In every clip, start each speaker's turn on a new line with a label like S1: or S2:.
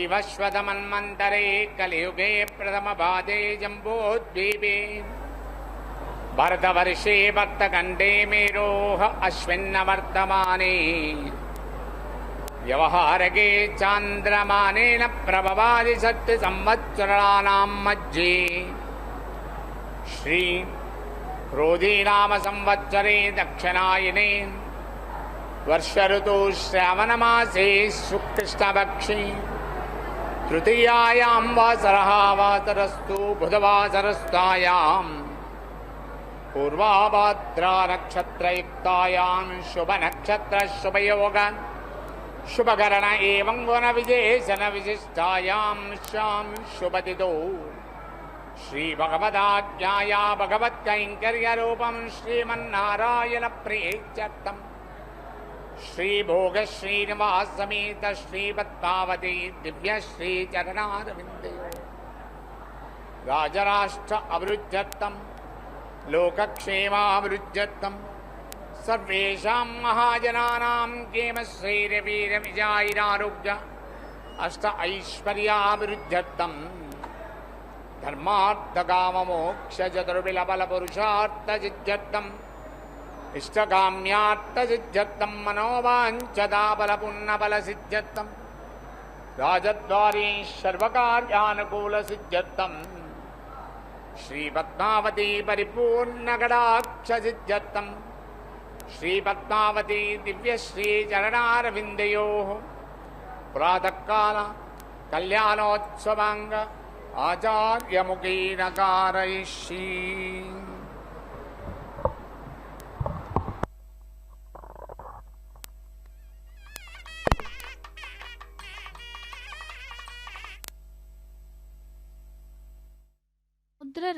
S1: वैवस्वतमन्वन्तरे कलियुगे प्रथमपादे जम्बूद्वीपे भरतवर्षे भक्तकण्ठे मेरोः अश्विन्नवर्तमाने व्यवहारके चान्द्रमानेन प्रभवादि सत्यसंवत्सराणां मध्ये श्री क्रोधी नाम संवत्सरे दक्षिणायने वर्ष ऋतु श्रावणमासे शुक्लकृष्णपक्षे तृतीयायां वासरः वासरस्तु बुधवासरस्तायां पूर्वाभाद्रा नक्षत्रयुक्तायां शुभनक्षत्र शुभयोग शुभकरण एवं गुणविशेषण विशिष्टायां शां शुभतिथौ श्रीभगवदाज्ञाया भगवत्कैङ्कर्यरूपं श्रीमन्नारायणप्रीत्यर्थम् श्रीभोग श्रीनिवास समेत श्रीपद्मावती दिव्य श्रीचरणारविन्दयोः राजराष्ट्र अवरुध्यर्थं लोकक्षेमावरुध्यर्थं सर्वेषां महाजनानां क्षेमश्रेयवीरविजयारोग्य अष्ट ऐश्वर्यावरुध्यर्थं धर्मार्थकाममोक्षचतुर्विलबलपुरुषार्थसिद्ध्यर्थम् इष्टकाम्यार्थसिद्ध्यर्थं मनोवाञ्छदाबलपुण्यबलसिद्ध्यर्थं राजद्वारे सर्वकार्यानुकूलसिद्ध्यर्थं श्रीपद्मावती परिपूर्णकटाक्षसिद्ध्यर्थं श्रीपद्मावती दिव्यश्रीचरणारविन्दयोः प्रातःकाल कल्याणोत्सवाङ्ग आचार्यमुखेन कारयिष्ये।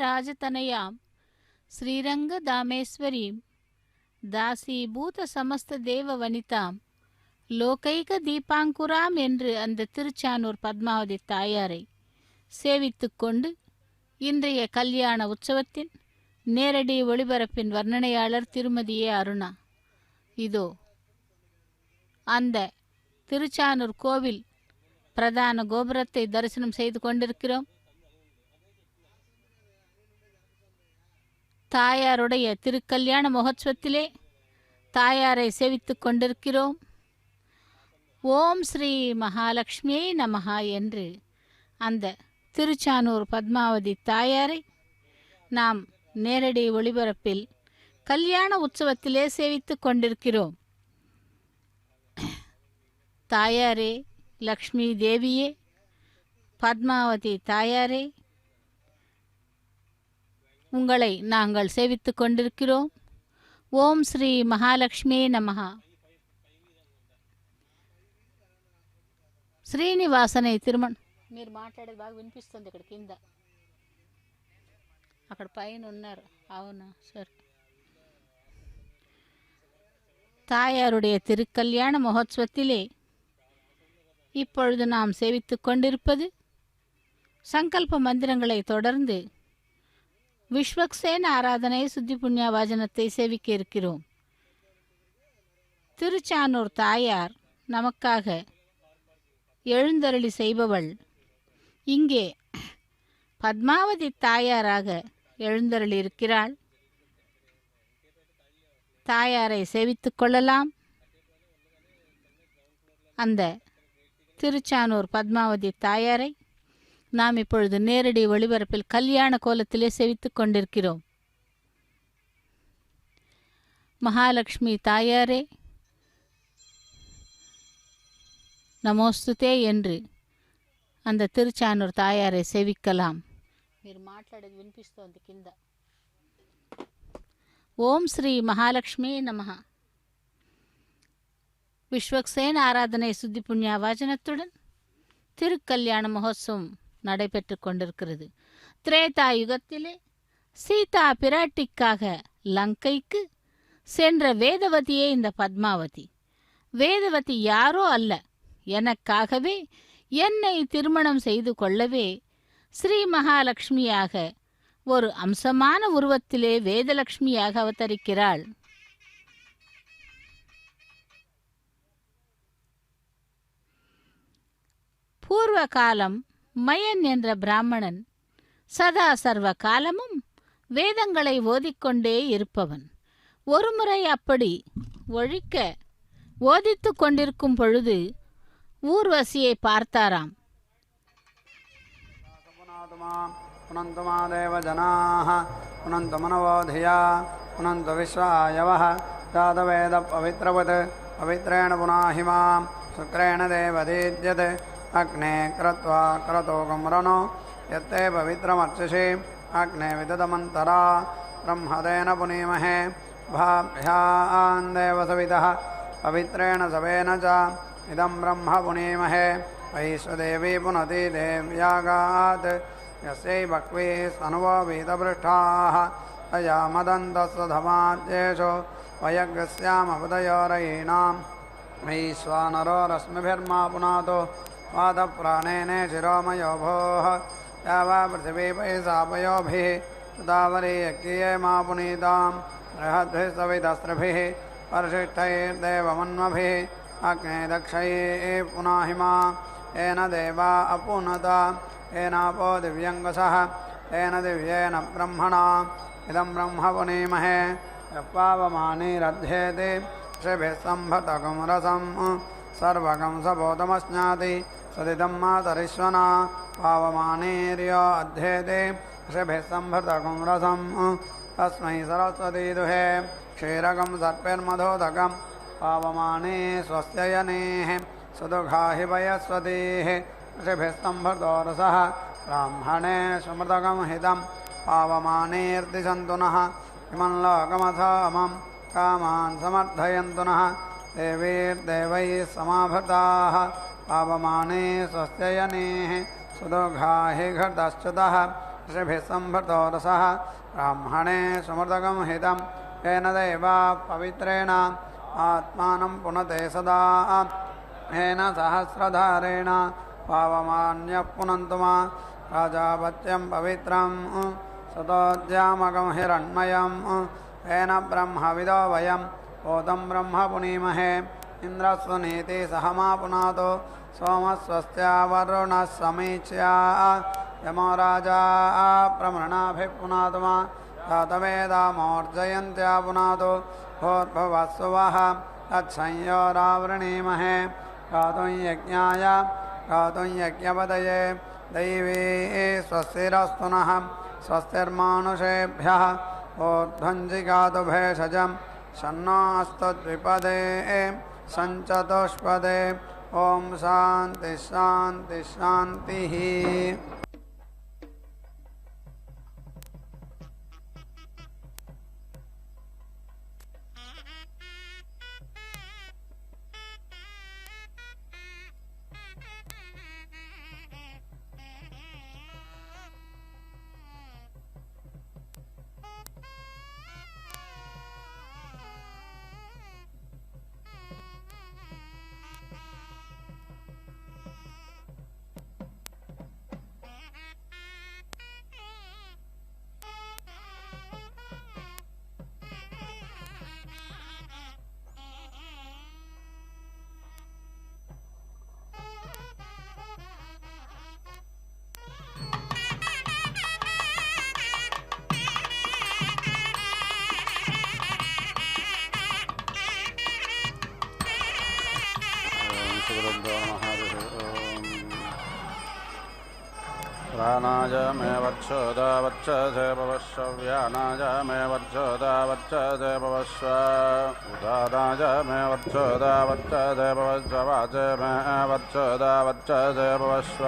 S2: ராஜதனயாம் ஸ்ரீரங்கதாமேஸ்வரீம் தாசீபூத சமஸ்த தேவ வனிதாம் லோகைக தீபாங்குராம் என்று அந்த திருச்சானூர் பத்மாவதி தாயாரை சேவித்து கொண்டு இன்றைய கல்யாண உற்சவத்தின் நேரடி ஒளிபரப்பின் வர்ணனையாளர் திருமதி ஏ அருணா. இதோ அந்த திருச்சானூர் கோவில் பிரதான கோபுரத்தை தரிசனம் செய்து கொண்டிருக்கிறோம். தாயாருடைய திருக்கல்யாண மகோத்சவத்திலே தாயாரை சேவித்துக் கொண்டிருக்கிறோம். ஓம் ஸ்ரீ மகாலட்சுமியை நமஹா என்று அந்த திருச்சானூர் பத்மாவதி தாயாரை நாம் நேரடி ஒளிபரப்பில் கல்யாண உற்சவத்திலே சேவித்துக் கொண்டிருக்கிறோம். தாயாரே, லக்ஷ்மி தேவியே, பத்மாவதி தாயாரே, உங்களை நாங்கள் சேவித்துக் கொண்டிருக்கிறோம். ఓం శ్రీ మహాలక్ష్మీ నమః. శ్రీనివాసనే మీరు మాట్లాడేది బాగా వినిపిస్తుంది. ఇక్కడ కింద అక్కడ పైన ఉన్నారు. అవునా? సరే. தாயாருடைய திருக்கல்யாண மகோத்சவத்திலே இப்பொழுது நாம் சேவித்துக் கொண்டிருப்பது சங்கல்ப மந்திரங்களை தொடர்ந்து விஸ்வக்சேன ஆராதனை சுத்தி புண்ணிய வாஜனத்தை சேவிக்க இருக்கிறோம். திருச்சானூர் தாயார் நமக்காக எழுந்தருளி செய்பவள் இங்கே பத்மாவதி தாயாராக எழுந்தருளி இருக்கிறாள். தாயாரை சேவித்துக் கொள்ளலாம். அந்த திருச்சானூர் பத்மாவதி தாயாரை நாம் இப்பொழுது நேரடி ஒளிபரப்பில் கல்யாண கோலத்திலே சேவித்துக் கொண்டிருக்கிறோம். மகாலட்சுமி தாயாரே நமோஸ்துதே என்று அந்த திருச்சானூர் தாயாரை సేవిக்கலாம். మీరు మాట్లాడేది వినిపిస్తోంది కింద. ఓం శ్రీ మహాలక్ష్మీ నమః. விஸ்வக்சேன ஆராதனை சுத்தி புண்ணிய வாஜனத்துடன் திருக்கல்யாண மகோத்சவம் நடைபெற்று கொண்டிருக்கிறது. திரேதா யுகத்திலே சீதா பிராட்டிக்காக லங்கைக்கு சென்ற வேதவதியே இந்த பத்மாவதி. வேதவதி யாரோ அல்ல, எனக்காகவே என்னை திருமணம் செய்து கொள்ளவே ஸ்ரீ மகாலட்சுமியாக ஒரு அம்சமான உருவத்திலே வேதலட்சுமியாக அவதரிக்கிறாள். பூர்வகாலம் மயன் என்ற பிராமணன் சதா சர்வ காலமும் வேதங்களை ஓதிக்கொண்டே இருப்பவன். ஒருமுறை அப்படி ஒழிக்க ஓதித்து கொண்டிருக்கும் பொழுது ஊர்வசியை பார்த்தாராம்.
S3: पुनन्तु मा देवजनाः पुनन्तु मनवोधिया पुनन्तु विश्वायवः जातवेदपवित्रवत् पवित्रेण पुनाहि मां शुक्रेण देवदीद्यत् अग्ने कृत्वा क्रतोकं रनो यत्ते पवित्रमर्चिषि अग्ने विदधमन्तरा ब्रह्मदेन पुनीमहे भाभ्यां देवसवितः पवित्रेण सवेन च इदं ब्रह्म पुनीमहे वैश्वदेवी पुनति देव्यागात् यस्यै बह्वी स्तनुवो वीतपृष्ठाः तया मदन्तस्वधमाद्येषु वयग्स्यामपदयोरयीणां वैश्वानरो रश्मिभिर्मा पुनातु वातप्राणेन शिरोमयो भोः या वा पृथिवी पैसापयोभिः तदावरी यज्ञे मा पुनीतां बृहद्भिः सवितस्त्रिभिः परिशिष्टैर्देवमन्वभिः अग्ने दक्षैः पुनाहि मा येन देवा अपुनता येनापो दिव्यङ्गसः तेन दिव्येन ब्रह्मणा इदं ब्रह्म पुनीमहे यप्पावमानीरध्येति ऋषिभिः सम्भतकं रसं सर्वकं सबोधमस्नाति सदिदं मातरिश्वना पावमानीर्यो अध्येति ऋषिभिः सम्भतकं रसं तस्मै सरस्वती दुहे क्षीरकं सर्पिर्मधोदकं पावमाने स्वस्ययनेः सुदुघाहि वयस्वतीः ऋषिभिः सम्भृतो रसः ब्राह्मणे सुमृतकं हितं पावमानेर्दिशन्तु नः इमं लोकमथामं कामान् समर्थयन्तु नः देवीर्देवैः समाभृताः पावमाने स्वस्ययनेः सुदुघाहि घटश्च्युतः ऋषिभिः सम्भृतो रसः ब्राह्मणे सुमृतकं हितं येन देवा पवित्रेण आत्मानं पुनते सदा येन सहस्रधारेण पावमान्यः पुनन्तु मा राजापत्यं पवित्रं सतोद्यामकं हिरण्मयं येन ब्रह्मविदो वयं ओतं ब्रह्म पुनीमहे इन्द्रस्वनीति सह मा पुनातो सोमस्वस्त्या वरुणः समीच्या यमो राजा प्रमृणाभिः पुनातु मा जातवेदामोर्जयन्त्या पुनातो भोर्भुवस्सुवः तत्संयोरावृणीमहे गातुं यज्ञाय गातुं यज्ञपदये दैवी स्वस्तिरस्तु नः स्वस्तिर्मानुषेभ्यः ऊर्ध्वञ्जिगातु भेषजं शन्नोऽस्तु द्विपदे सञ्चतुष्पदे ॐ शान्तिः शान्तिः शान्तिः. प्राणाय मे वर्चोदा वर्चसे भवश्व्यानाय मे वर्चोदा वर्चसे भवश्व उदानाय मे वर्चोदा वर्चसे भवश्व वाचे मे वर्चोदा वर्चसे भवश्व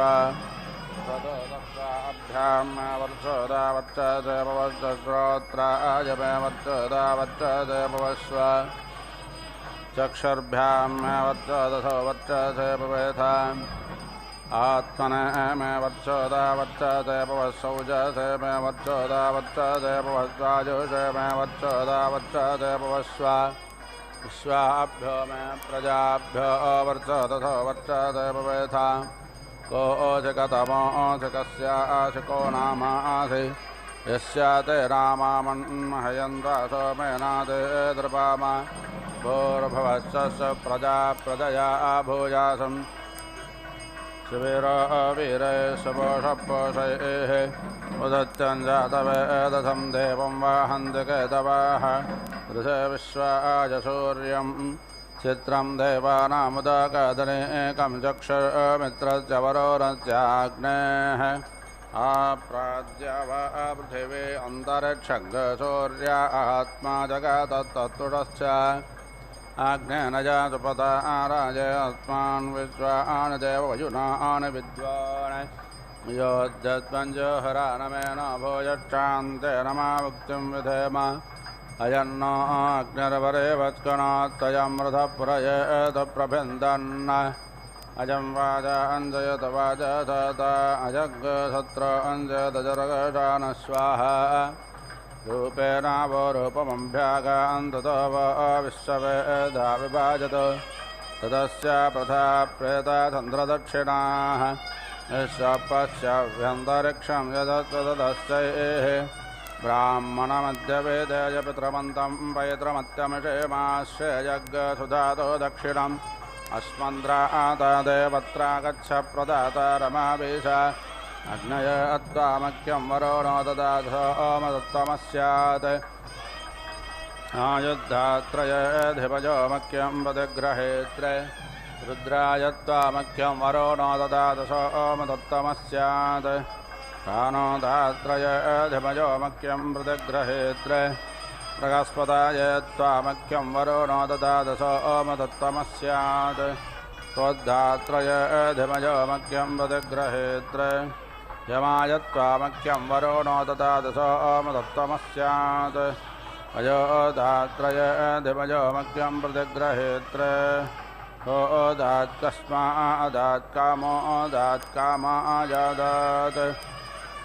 S3: तदोदभ्यां मे वर्चोदा वर्चसे भवश्व श्रोत्राय मे वर्चोदा वर्चसे भवश्व चक्षुर्भ्यां मे वर्चोदसो वर्चसे भवेथाम् आत्मने मे वर्चोदा वर्चसे भवस्सौजसे मे वर्चोदा वर्चसे भवस्वायुषे मे वर्चोदा वर्चसे भवस्व विश्वाभ्यो मे प्रजाभ्यो वर्चोदसो वर्चसे भवेथाम् कोऽधिकतमोऽधिकस्याशिको नामासि यस्य ते रामामन्महयन्द्रासो मेनादे दृपाम भूर्भुवस्स प्रजा प्रजया भूयासम् शिवेरो वीरे शपोषपोषैः उदत्यञ्जातवेदथं देवं वाहन्ति केतवाः ऋषे विश्वाय सूर्यं चित्रं देवानामुदाकादनेकं चक्षुर्मित्रच्यवरोरच्याग्नेः आप्राज्य वा पृथिवी अन्तरिक्षग्सूर्य आत्मा जगतत्तत्तुडश्च आग्नेन जातुपता आराजे अस्मान् विश्वान् देवयुनान् विद्वान् योद्धत्पञ्जोहरानमेन भोजक्षान्तेन मा मुक्तिं विधेम अयन्नो अग्निर्वरे वत्कणात्तयमृतः पुरयेत प्रभिन्दन् अजं वाज अञ्जयत वाजसत अजग्सत्र अञ्जयतजरगशान स्वाहा रूपेणावो रूपमभ्यागान्ततो वो विश्ववेदा विभाजत तदस्य प्रथा प्रेता चन्द्रदक्षिणाः विश्वपश्यभ्यन्तरिक्षं यदस्तदस्यैः ब्राह्मणमध्यवेदय पितृमन्तं पैतृमत्यमिषेमाश्रयज्ञसुधातो दक्षिणम् अस्मन्द्रातादेवत्रा गच्छ प्रदाता रमावेश अग्नय अत्वामख्यं वरुणो ददाथोमदत्तमस्यात् आयुद्धात्रयधिपजो मख्यं प्रतिग्रहेत्रे रुद्राय त्वामख्यं वरुणो ददाथोमदत्तमस्यात् कानो धात्रयधिपजो मख्यं प्रतिग्रहेत्रे प्रगस्पताय त्वामख्यं वरुणो ददाथोमदत्तमस्यात् त्वद्धात्रयधिपजो मख्यं प्रतिग्रहेत्रे यमाय त्वामख्यं वरुणो ददाथोमदत्तमस्यात् अयोधात्रयधिपजो मख्यं प्रतिग्रहेत्रे होदात्कस्मादात् कामो दात्कामाजादात्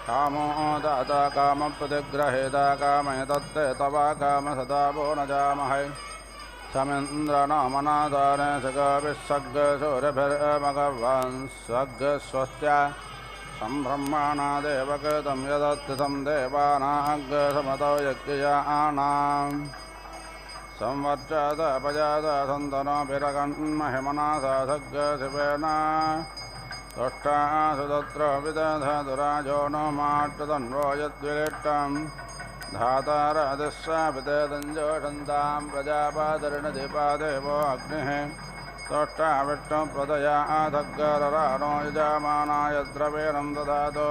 S3: कामो दाता कामप्रतिग्रहेता कामयतत्ते तवा काम सदा वो न जामहे समिन्द्रनामनादान सगविस्सग्गसूरभिर्मघवन् सग्गस्वस्त्या सम्ब्रह्मणादेव कृतं यदत्थितं देवानाग्गसमतो यज्ञयानाम् संवर्चदपजात सन्तनोभिरगन्महिमनासा सग्गशिवेन तुष्टा सुतत्र विदधतुराजो नो माट्टतन्वो यद्विलिष्टम् धातारादिस्सापितेतञ्जोषन्तां प्रजापादरिणधिपादेवो अग्निः तुष्टा विष्णुप्रदया आधग्गरराणो यजामानाय द्रवेणं ददातु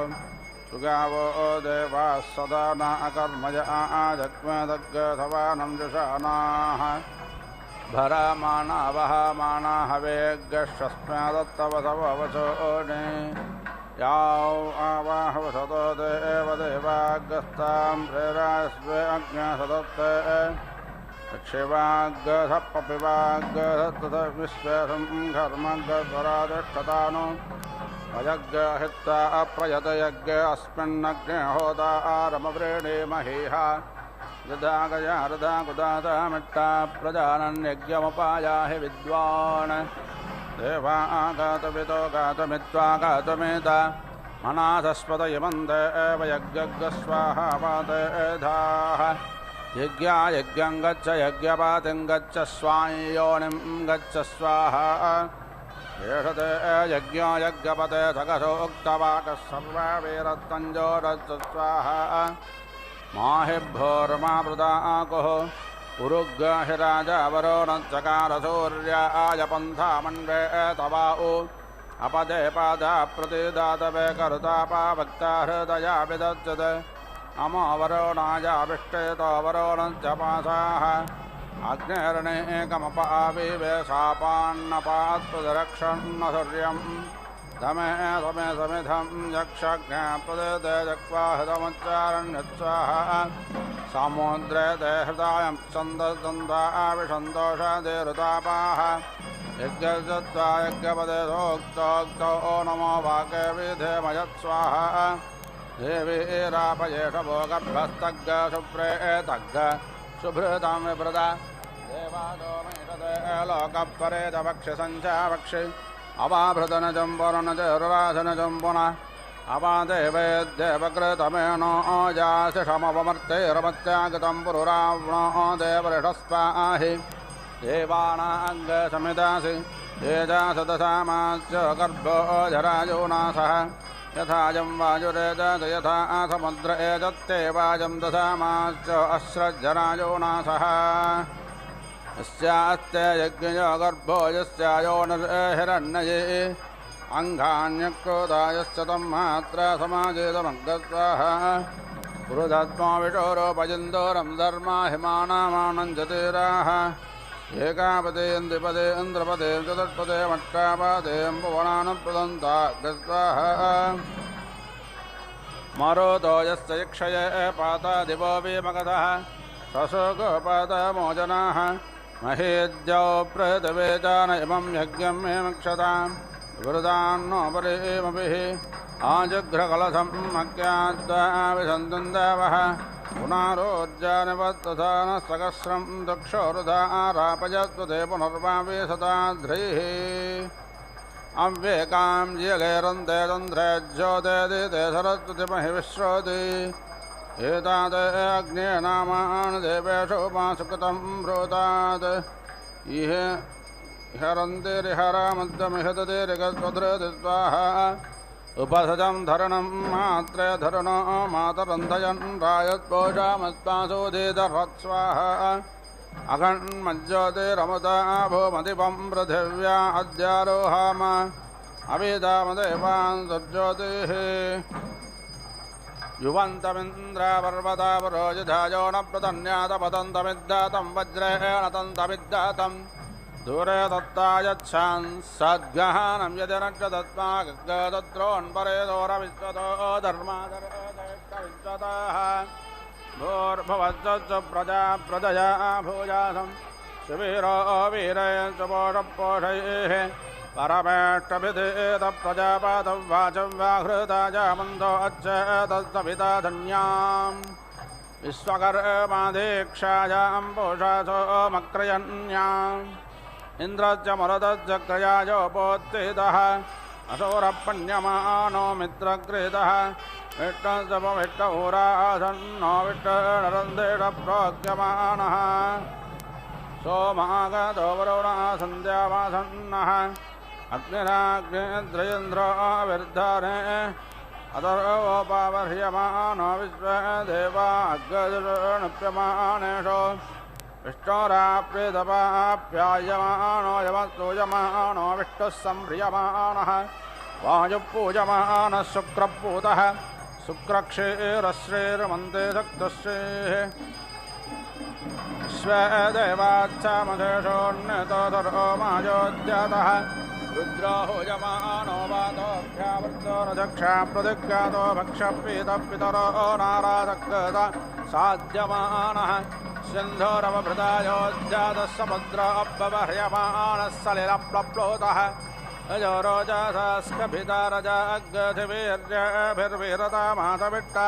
S3: सुगावो देवाः सदा न अकर्मज आजग्मदग्गसवानं जुषानाः भरामाना वहामाना हवेग्गस्मदत्तवसवसोने याव आवाहवसतो देव देवाग्गस्तां प्रेरास्वे अज्ञसदत्ते क्षिवाग्गसप्पपिवाग्गसत्तत विश्वेशं घर्मग्गस्वरातिष्ठतानो अयज्ञहित्वा अप्रयतयज्ञ अस्मिन्नग्ने होता आरमव्रेणीमहीः यदागया रदा कुदातमिट्टा प्रजानन्यज्ञमुपायाहि विद्वान् देवागातवितो गातमित्वागातमेत मनासस्पतयमन्त एव यज्ञस्वाहा पातेधाः यज्ञं गच्छ यज्ञपातिं गच्छ स्वायोनिं गच्छ स्वाहा एषते यज्ञो यज्ञपते सगसोक्तवाकः सर्ववीरत्तञ्जोरच्च स्वाहा माहिभ्योर्मावृताकुः उरुग्हिराजवरोणच्चकारसूर्याय पन्थामन्वे तवाउ अपदे पादा प्रतिदातवे करुतापाभक्ता हृदया विदच्यते अमोवरोणायाभिष्टेतो वरोणश्च पाशाः अग्निर्णेकमपाविवे शापान्नपात्प्रदरक्षन्न सूर्यम् तमे समे समिधं यक्षज्ञ प्रदेते जक्वा हृदमुच्चारण्यत्स्वाहा समुद्रे ते हृदायं छन्दसन्ध्वाविषन्तोषादेरुतापाः यज्ञस्त्वा यज्ञपदे सोक्तोक्तो नमो वाके विधेमयत्स्वाहा देवी रापयेष भोगभ्यस्तग्गशुभ्रेतग्ग शुभृतं विभृता देवादोमेषते लोकपरेतवक्षिसञ्चावक्षि अवाभृतन जम्बुरन जरुराधन जम्बुन अवादेवेद्देवकृतमेनो जासि समवमर्तेरमत्यागतं पुरुरावणो देवऋषस्पाहि देवानाङ्गसमिदासि ये च सदसामाच्च गर्भो जरायो नासः यथाजं वायुरेजत यथा समुद्र एजत्ते वाजं दशामाच्च अश्रज्जरायो नासः यस्यास्ते यज्ञयो गर्भो यस्यायोनिर्हिरण्यये अङ्गान्यक्रोधायश्च तं मात्रा समाजेतमग्रस्वाहा पुरुधात्मा विषोरोपजिन्दोरं धर्मा हिमानामानञ्जतीराः एकापदे इन्द्रिपदे इन्द्रपदे चतुष्पदे मट्टापदे भुवनानप्रदन्ता गस्वाहा मरुतो यस्य यक्षये पाता दिवो विमगधः सशोकोपातमोजनाः महेद्यौ प्रहृतवेदान इमं यज्ञं हेमक्षताम् वृदान्नोपरिमभिः आजघ्रकलशं मक्याद्वा विसन्तुन्दवः पुनारोज्जानिवत्तथानसहस्रं दक्षोरुधा आरापयत्वते पुनर्वावेशताध्रैः अव्येकां जिगैरन्ते तन्त्रे ज्योतिदिते सरस्वतिमहि विश्रोति एताद अग्ने नामानि देवेषु उपासुकृतं ब्रूतात् इह हरन्तिरिहरामद्यमिहततिरिगस्वधृति स्वाहा उपसजं धरणं मात्रे धरणो मातरन्धयन् रायत्पोषामत्पासोदितरत्स्वाहा अगन्मज्योतिरमुदा भूमदिपं पृथिव्या अद्यारोहाम अविदामदेवान् सुज्योतिः युवन्तमिन्द्रापर्वता पुरोजिधायो न प्रतन्यातपतन्तमिद्दातं वज्रेण तन्तमिद्दातं दूरे दत्तायच्छान् सद्गहानं यदि न च दत्त्वा गद्रोन्परे दोरविश्वतो धर्मादरविश्वतः भूर्भुवश्च प्रजया भूजासं शिवीरो वीरयश्च पोषपोषैः परमेष्टभिधेत प्रजापातवाचं व्याहृताजामन्दो अच्छेतस्तपिता धन्याम् विश्वकर्मादीक्षायां पोषासो मक्रयन्याम् इन्द्रश्च मरुतश्च क्रयायोपोत्थितः असौरपण्यमानो मित्रकृतः विष्णश्च पविष्टहोरासन्नो विष्णुरन्देश प्रोक्यमानः सोमागतो वरुणः सन्ध्यावासन्नः अग्निराग्निद्रयेन्द्रो विर्धने अतर्वोपावर्ह्यमानो विश्वदेवा अग्रजुर्नुप्यमानेषु विष्णोराप्रीतपाप्यायमानो यमस्तूयमानो विष्णुः संह्रियमाणः वायुपूजमानः शुक्रपूतः शुक्रक्षीरश्रीर्मन्ते शक्तश्रीः विश्वदेवाच्छामशेषोन्नतोधरो मायोज्जातः रुद्रो हूयमानो वातोऽभ्यावृतो रजक्षा प्रतिज्ञातो भक्षपीतपितरो नाराजकृत साध्यमानः सिन्धोरवभृतायोज्जातः समुद्रोऽप्पवर्ह्यमानः सलिलप्लप्लोतः अजोरोजसस्कभिता रजाग्रधिवीर्यभिर्वीरता मातविट्टा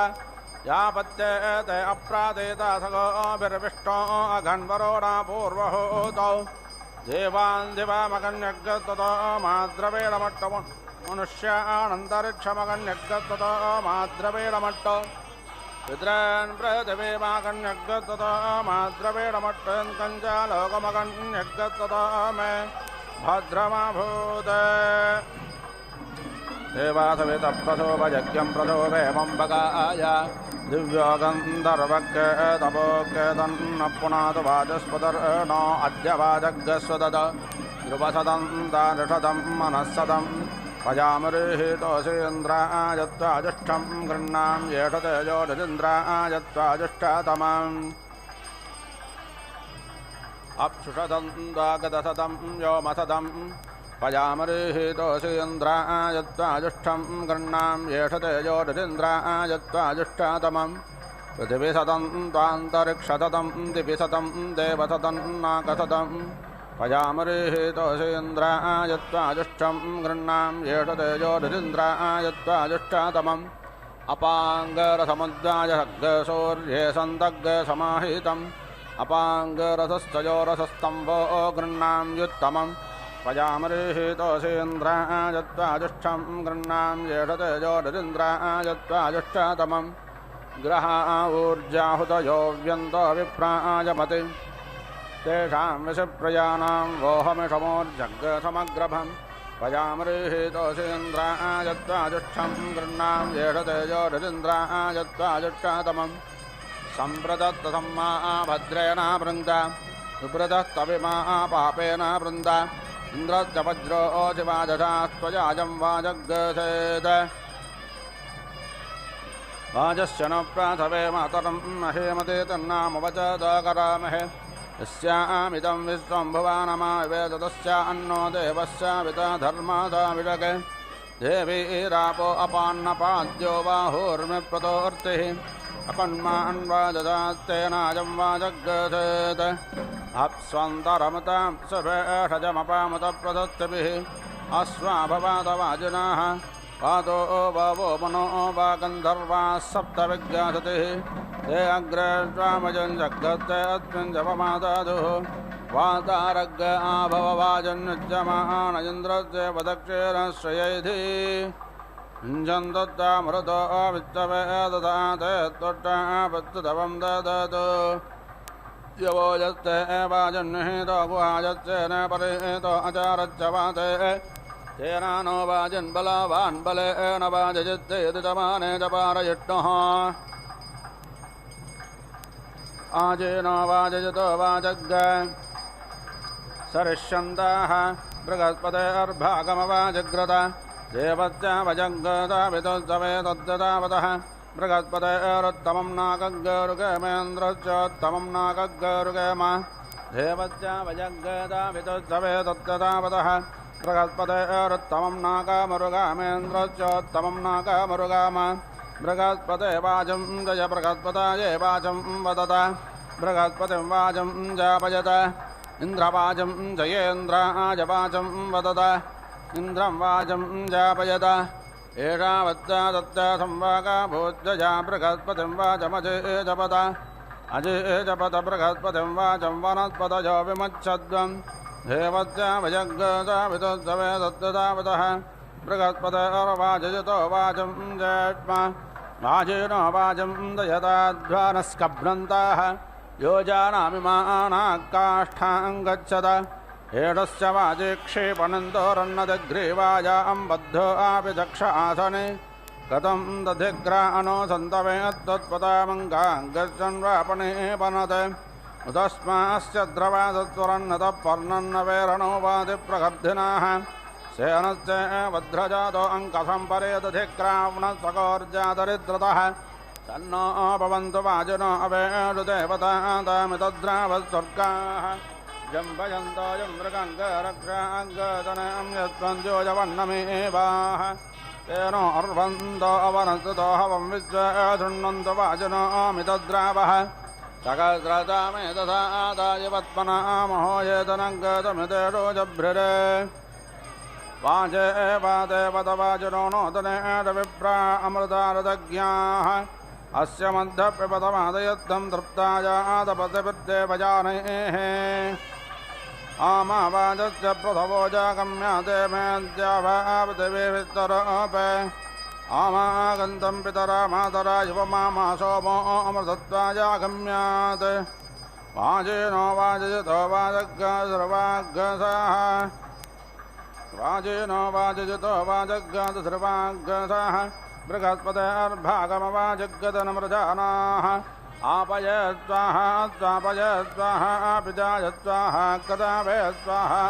S3: यापत्येते अप्रादेता सगोभिर्विष्टो अघन्वरोणा पूर्वहूतौ देवान् दिवामगन्यग्गततो माद्रवेणमट्टो मनुष्यानन्तरिक्षमगन्यग्गततो माद्रवेणमट्टो पितॄन् पृथिवीमागन्यग्गततो माद्रवेणमट्टन् कञ्चालोकमगन्यग्गततो मे भद्रमाभूत देवासवितप्रसोभयज्ञं प्रसोभेमं बगाय दिव्यो गन्धर्वज्ञतपोज्ञतन्न पुनातु वाचस्पतिर्नो अद्य वाजग्स्वदद ध्रुवसदन्तानिषदं मनःसदं पजामरीहितोषीन्द्रायत्वाजुष्ठं गृह्णां येषतेजोरिन्द्रायत्वाजुष्टतमम् अप्सुषदन्दागतसदं व्योमसदं पजामरीहितोषीन्द्रायत्वाजुष्ठं गृह्णां येषतेजोरिन्द्रायत्वाजुष्टतमम् पृथिवीसदं त्वान्तरिक्षसदं दिविसदं देवसदं नाकसदं पजामरीहितोषीन्द्रायत्वाजुष्ठं गृह्णां येषतेजोरिन्द्रायत्वाजुष्टतमम् अपाङ्गरसमुद्राय सग्गसूर्ये सन्दग्गसमाहितम् अपाङ्गरसस्तयोरसस्तम्भो गृह्णां युत्तमम् पजामरीहितोषीन्द्रायत्वाजुष्ठं गृह्णां तेषां विषप्रजानां वोहमिषमोर्जग्गसमग्रभं पजामृहीतोषीन्द्रायत्वाजुष्ठं गृह्णां येष तेजोरिन्द्रायत्वाजुष्टातमं सम्प्रदत्तसम्मा भद्रेण वृन्द सुप्रदत्तविमा पापेन वृन्द इन्द्रस्य वज्रोऽशिवाजसास्त्वजाजं वाजग्गसेद वाजस्य न प्राथवे मातरं महेमते तन्नामवचदकरामहे यस्यामिदं विश्वं भुवानमावेद तस्यान्नो देवस्य विता धर्मादा विडके देवीरापो अपान्नपाद्यो बाहुर्मिप्रतोर्तिः अपन्मान्वाददात्तेनाजं वाजग्गसेद अप्स्वन्तरमतां सभेषजमपामुतप्रदत्तिभिः अस्वाभवादवाजिनाः पादो वावो मनो वा गन्धर्वाः सप्तविज्ञासतिः ते अग्रे स्वामजन् जग्गत्ते अस्मिन् जपमादादुः वातारग्ग आभववाजन्युज्यमान इन्द्रस्य वदक्षेण श्रयैधि जन्तत्तामृतो वित्तवे ददाते त्वट्टापत्तुतवं ददतु यवो यस्ते वाजन्निहितो गुहायस्येन परिहितो अचारच्च वाते तेना नो वाजन् बलवान् बलेन वाजयित्ते यदितमाने च पारयिष्णुः आजेनो वाजयतो वाजग्ग सरिष्यन्ताः बृहस्पतेर्भागमवाजग्रत देवस्य वजग्गता वितुस्तवे तद्दतावतः बृहस्पतेरुत्तमं नाकग्गरुगेमेन्द्रश्चोत्तमं नाकग्गरुगेम देवस्य वजग्गता वितुस्तवे तद्दतावतः बृहस्पतेरुत्तमं नाकमरुगामेन्द्रश्चोत्तमं नाकमरुगाम बृहस्पते वाचं जय बृहस्पताये वाचं वदत बृहस्पतिं वाचं जापयत इन्द्रवाचं जयेन्द्राय वाचं वदत इन्द्रं वाचं जापयत एषावत्ता तत्ता संवाका भूज्जया बृहस्पतिं वाचमजे जपत अजे जपत बृहस्पतिं वाचं वनस्पतयो विमच्छद्वं देवस्य वजग्गता वितुस्तवे तद्दतावतः बृहस्पतिर्वाजयतो वाचं जयत्मा वाजेनो वाचं दयताध्वानस्कभ्रन्ताः योजानामिमानाः काष्ठां गच्छत एषस्य वाजे क्षेपणन्तोरन्नदग्रीवायां बद्धो अपि दक्ष आसने कथं दधिग्रानो सन्तवे त्वत्पदामङ्गां गच्छन् वापणे पनते उतस्मास्य द्रवादत्वरन्नतः पर्णन्नवेरणो वादिप्रगर्धिनाः सेनस्य वध्रजातो अङ्कसम्परे दधिक्रावणस्वकोर्जादरिद्रतः तन्नो भवन्तु वाजिनो अवेणुदेवतामितद्रावस्वर्गाः जम्भयन्तो जमृगङ्गरक्षाङ्गतनं यत्त्वञ्जोजवन्नमेवाः तेनो अर्वन्तो अवनस्तुतो हवं विश्वे शृण्वन्तु वाजिनो अमितद्रावः सकस्रतामेतदादाय पद्मनामहो येतनङ्गतमितेषो जभ्रिरे वाजे वादे वदवाजिनो नोदने विप्रा अमृतारदज्ञाः अस्य मध्यप्यपदमादयत्तं तृप्तायादपतिवृद्धेवजानेः आमावाजस्य प्रथवो जागम्याते मेऽद्यावापतिविस्तरोपे आमागन्तं पितरा मातरा युवमामा सोमो अमृतत्वाजागम्यात् वाजेनो वाजयतो वाजग्गसर्वाग्गसाः वाजेनो वाजयतो वाजग्गसर्वाग्गसाः बृहस्पतेर्भागमवाजग्गतनमृजानाः आपय स्वाहा स्वापय स्वाहा पिजाय स्वाहा कदावे स्वाहा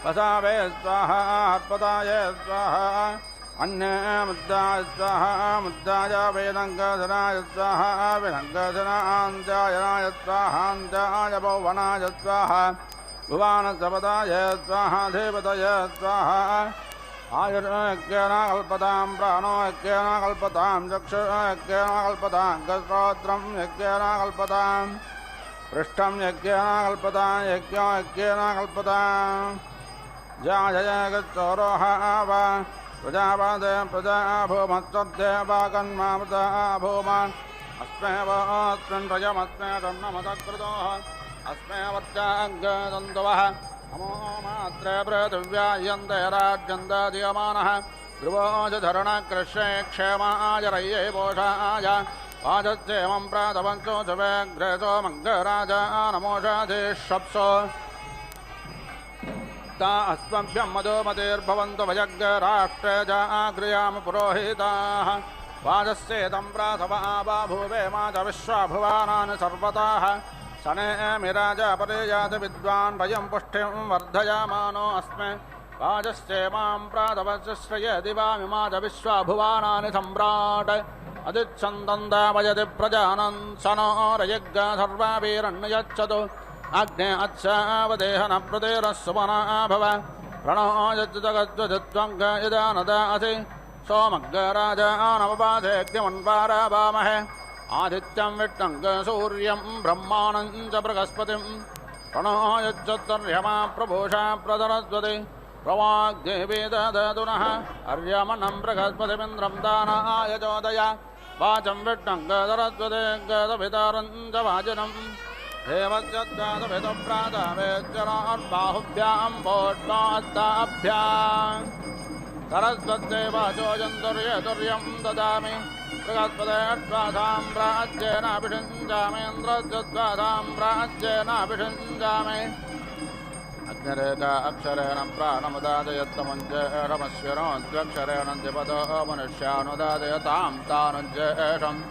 S3: वसावे स्वाहा अर्पदाय स्वाहा अन्ये मुद्दाय स्वाहा मुद्दाय वेदङ्गधनाय स्वाहा वेदङ्गधनान्त्यायनाय स्वाहान्त्याय भुवनाय स्वाहा भुवानसपदाय स्वाहा देवतय स्वाहा आयुर्यज्ञेन कल्पतां प्राणो यज्ञेन कल्पतां चक्षुर्यज्ञेन कल्पतां गस्त्रोत्रं यज्ञेन कल्पतां पृष्ठं यज्ञेन कल्पतां यज्ञो यज्ञेन कल्पतां जायय गच्छोरोह वा प्रजापदे प्रजा भूमत्सद्देवा कन्मामृता भूमान् अस्मे वस्मिन् रजमस्मे तन्नमतकृतोः अस्मे वर्जाग्गदन्तवः नमो मात्रे पृथिव्यायन्ते राज्यन्तादियमानः ध्रुवोऽज धरणकृष्ये क्षेमाय रय्ये पोषाय वाजस्येमं प्रातवंसो चवेग्रेसो मङ्गराजा नमोषाधीषप्सो ता अस्मभ्यं मधुमतिर्भवन्तु भयग्राष्ट्रे जाग्र्याम पुरोहिताः वाजस्येदं प्राथवा बाभूवे मा च विश्वाभुवानानि सर्वताः सनेमिराज परिजात विद्वान् भयं पुष्टिं वर्धयामानो अस्मे वाजस्येमां प्रातवश्रये दिवामिमा च विश्वाभुवानानि सम्राट् अदिच्छन्दन्दावयति प्रजानन् स नो रयज्ञ सर्वाभिरन्यच्छतु अग्ने अच्छावदेहन प्रतिरः सुमना भव प्रणो यज्जगद्वजत्वं यदानदासि सोमग्गराजानवपाधेऽग्निमन्वारावामहे आदित्यं विष्णं सूर्यं ब्रह्माणं च बृहस्पतिं प्रणो यज्जोत्तर्यमा प्रभूषा प्रदरद्वति प्रवाग्देवेदधतुनः अर्यमणं बृहस्पतिमिन्द्रं दानाय चोदय वाचं विष्णं गदरद्वते गदभितरं च वाजिनम् देवज्जत्रादभितप्रातवेज्जरार्बाहुभ्यां भोष्मास्ताभ्यां सरस्वत्यै वाचोजन्तुर्यतुर्यं ददामि बृहस्पतेऽर्द्वासां प्राज्येनाभिषिञ्जामीन्द्रज्जद्वासां प्राज्येनाभिषिञ्जामि अग्निरेका अक्षरेण प्राणमुदादयत्तमञ्जेषमश्विनोऽद्वक्षरेण द्विपदो मनुष्यानुदादयतां तानुज्येषम्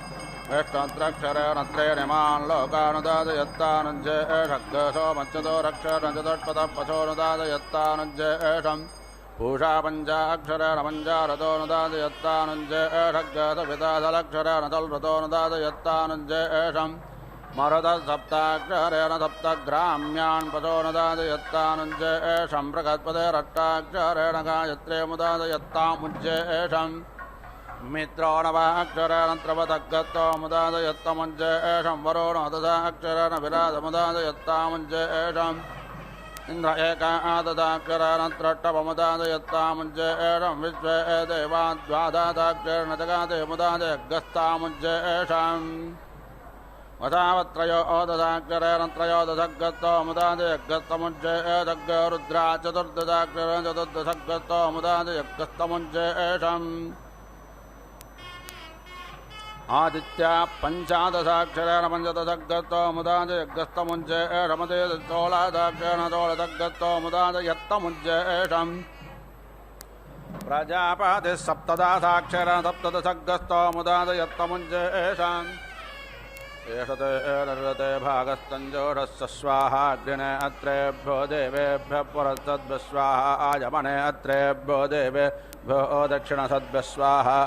S3: वेष्टोऽत्रक्षरेण त्रीणिमान् लोकानुदादयत्तानुज्येषग्गसो मच्चतो रक्षरेण चतुष्पदः पशोनुदादयत्तानुज्येषम् पूषा पञ्चाक्षरेण पञ्चारथोनुदादयत्तानुज्येषग्गसवितादलक्षरेण तल्व्रतोनुदादयत्तानुज्येषम् मरुतः सप्ताक्षरेण सप्तग्राम्यान् पशोनुदादयत्तानुज्येषम् बृहस्पतिरष्टाक्षरेण गायत्रीमुदादयत्तामुज्येषम् मित्रो नवाक्षरेण त्रवतगतो मुदादयत्तमुज्येषं वरुणो ददाक्षरेण विराजमुदादयत्तामुज्येषम् इन्द्र एकाददाक्षरेण त्रट्टवमुदादयत्तामुज्येषं विश्वे देवा द्वाददाक्षरेण जगाते मुदादयगस्तामुज्येषम् वधावत्रयो ददाक्षरेण त्रयोदशगतो मुदादयगस्तमुज्येषग् रुद्रा चतुर्दशाक्षरेण चतुर्दशगतो मुदादयगस्तमुज्येषम् आदित्या पञ्चादशाक्षरेण पञ्चदशगतो मुदादयगस्तमुज्येषमते सोलादक्षरेण सोलदगतो मुदादयत्तमुज्येषम् प्रजापतिः सप्तदशाक्षरेण सप्तदशगस्तो मुदादयत्तमुज्येषम् एषते नृते भागस्तञ्जोषस्य स्वाहा अग्निने अत्रेभ्यो देवेभ्यः पुरस्तद्भ्यः स्वाहा आयमने अत्रेभ्यो देवेभ्यो दक्षिणसद्भ्यः स्वाहा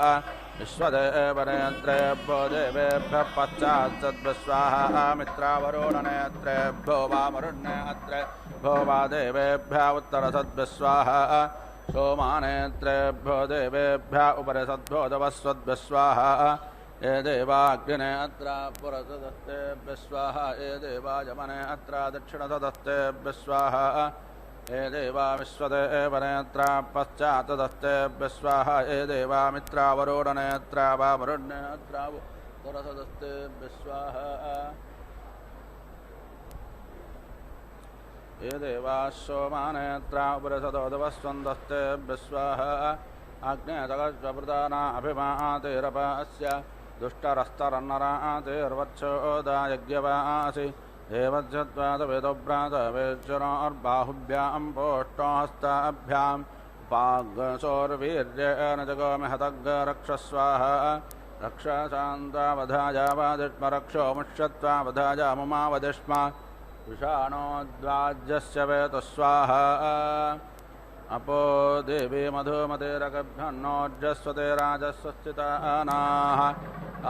S3: विश्वदेवने अत्रेभ्यो देवेभ्यः पश्चात्सद्भ्यः स्वाहा मित्रावरुणने अत्रेभ्यो वामरुणे अत्रेभ्यो वा देवेभ्यः उत्तरसद्भ्यः स्वाहा सोमाने अत्रेभ्यो देवेभ्यः उपरिसद्भ्यो दवस्वद्भ्यः स्वाहा ये देवाग्निने अत्र पुरसदस्तेभ्यः स्वाहा ये देवा यमने अत्र दक्षिणसदस्तेभ्यः स्वाहा ये देवा विश्वदेवने अत्र पश्चात्तदस्तेभ्यः स्वाहा ये देवा मित्रावरुणने अत्र वामरुणे अत्र पुरसदस्तेभ्यः स्वाहा ये देवा सोमाने अत्र उपरिसदोदवस्वन्दस्तेभ्यः स्वाहा अग्नेतगस्वप्रदाना अभिमातेरपस्य दुष्टरस्तरन्नरातेर्वच्छोदायज्ञवासि देवज्जत्वादवेदोभ्रातवेश्वरोर्बाहुभ्यां पोष्टोहस्ताभ्याम् उपाग्सोर्वीर्येण जगोमि हतग्रक्षस्वाहा रक्षाशान्तावधायावादिष्मरक्षो मुष्यत्वावधायामुमावदिष्म विषाणोद्वाज्यस्य वेतुस्वाहा अपो देवी मधुमतेरगभ्यन्नोर्जस्वते राजस्वस्थितानाः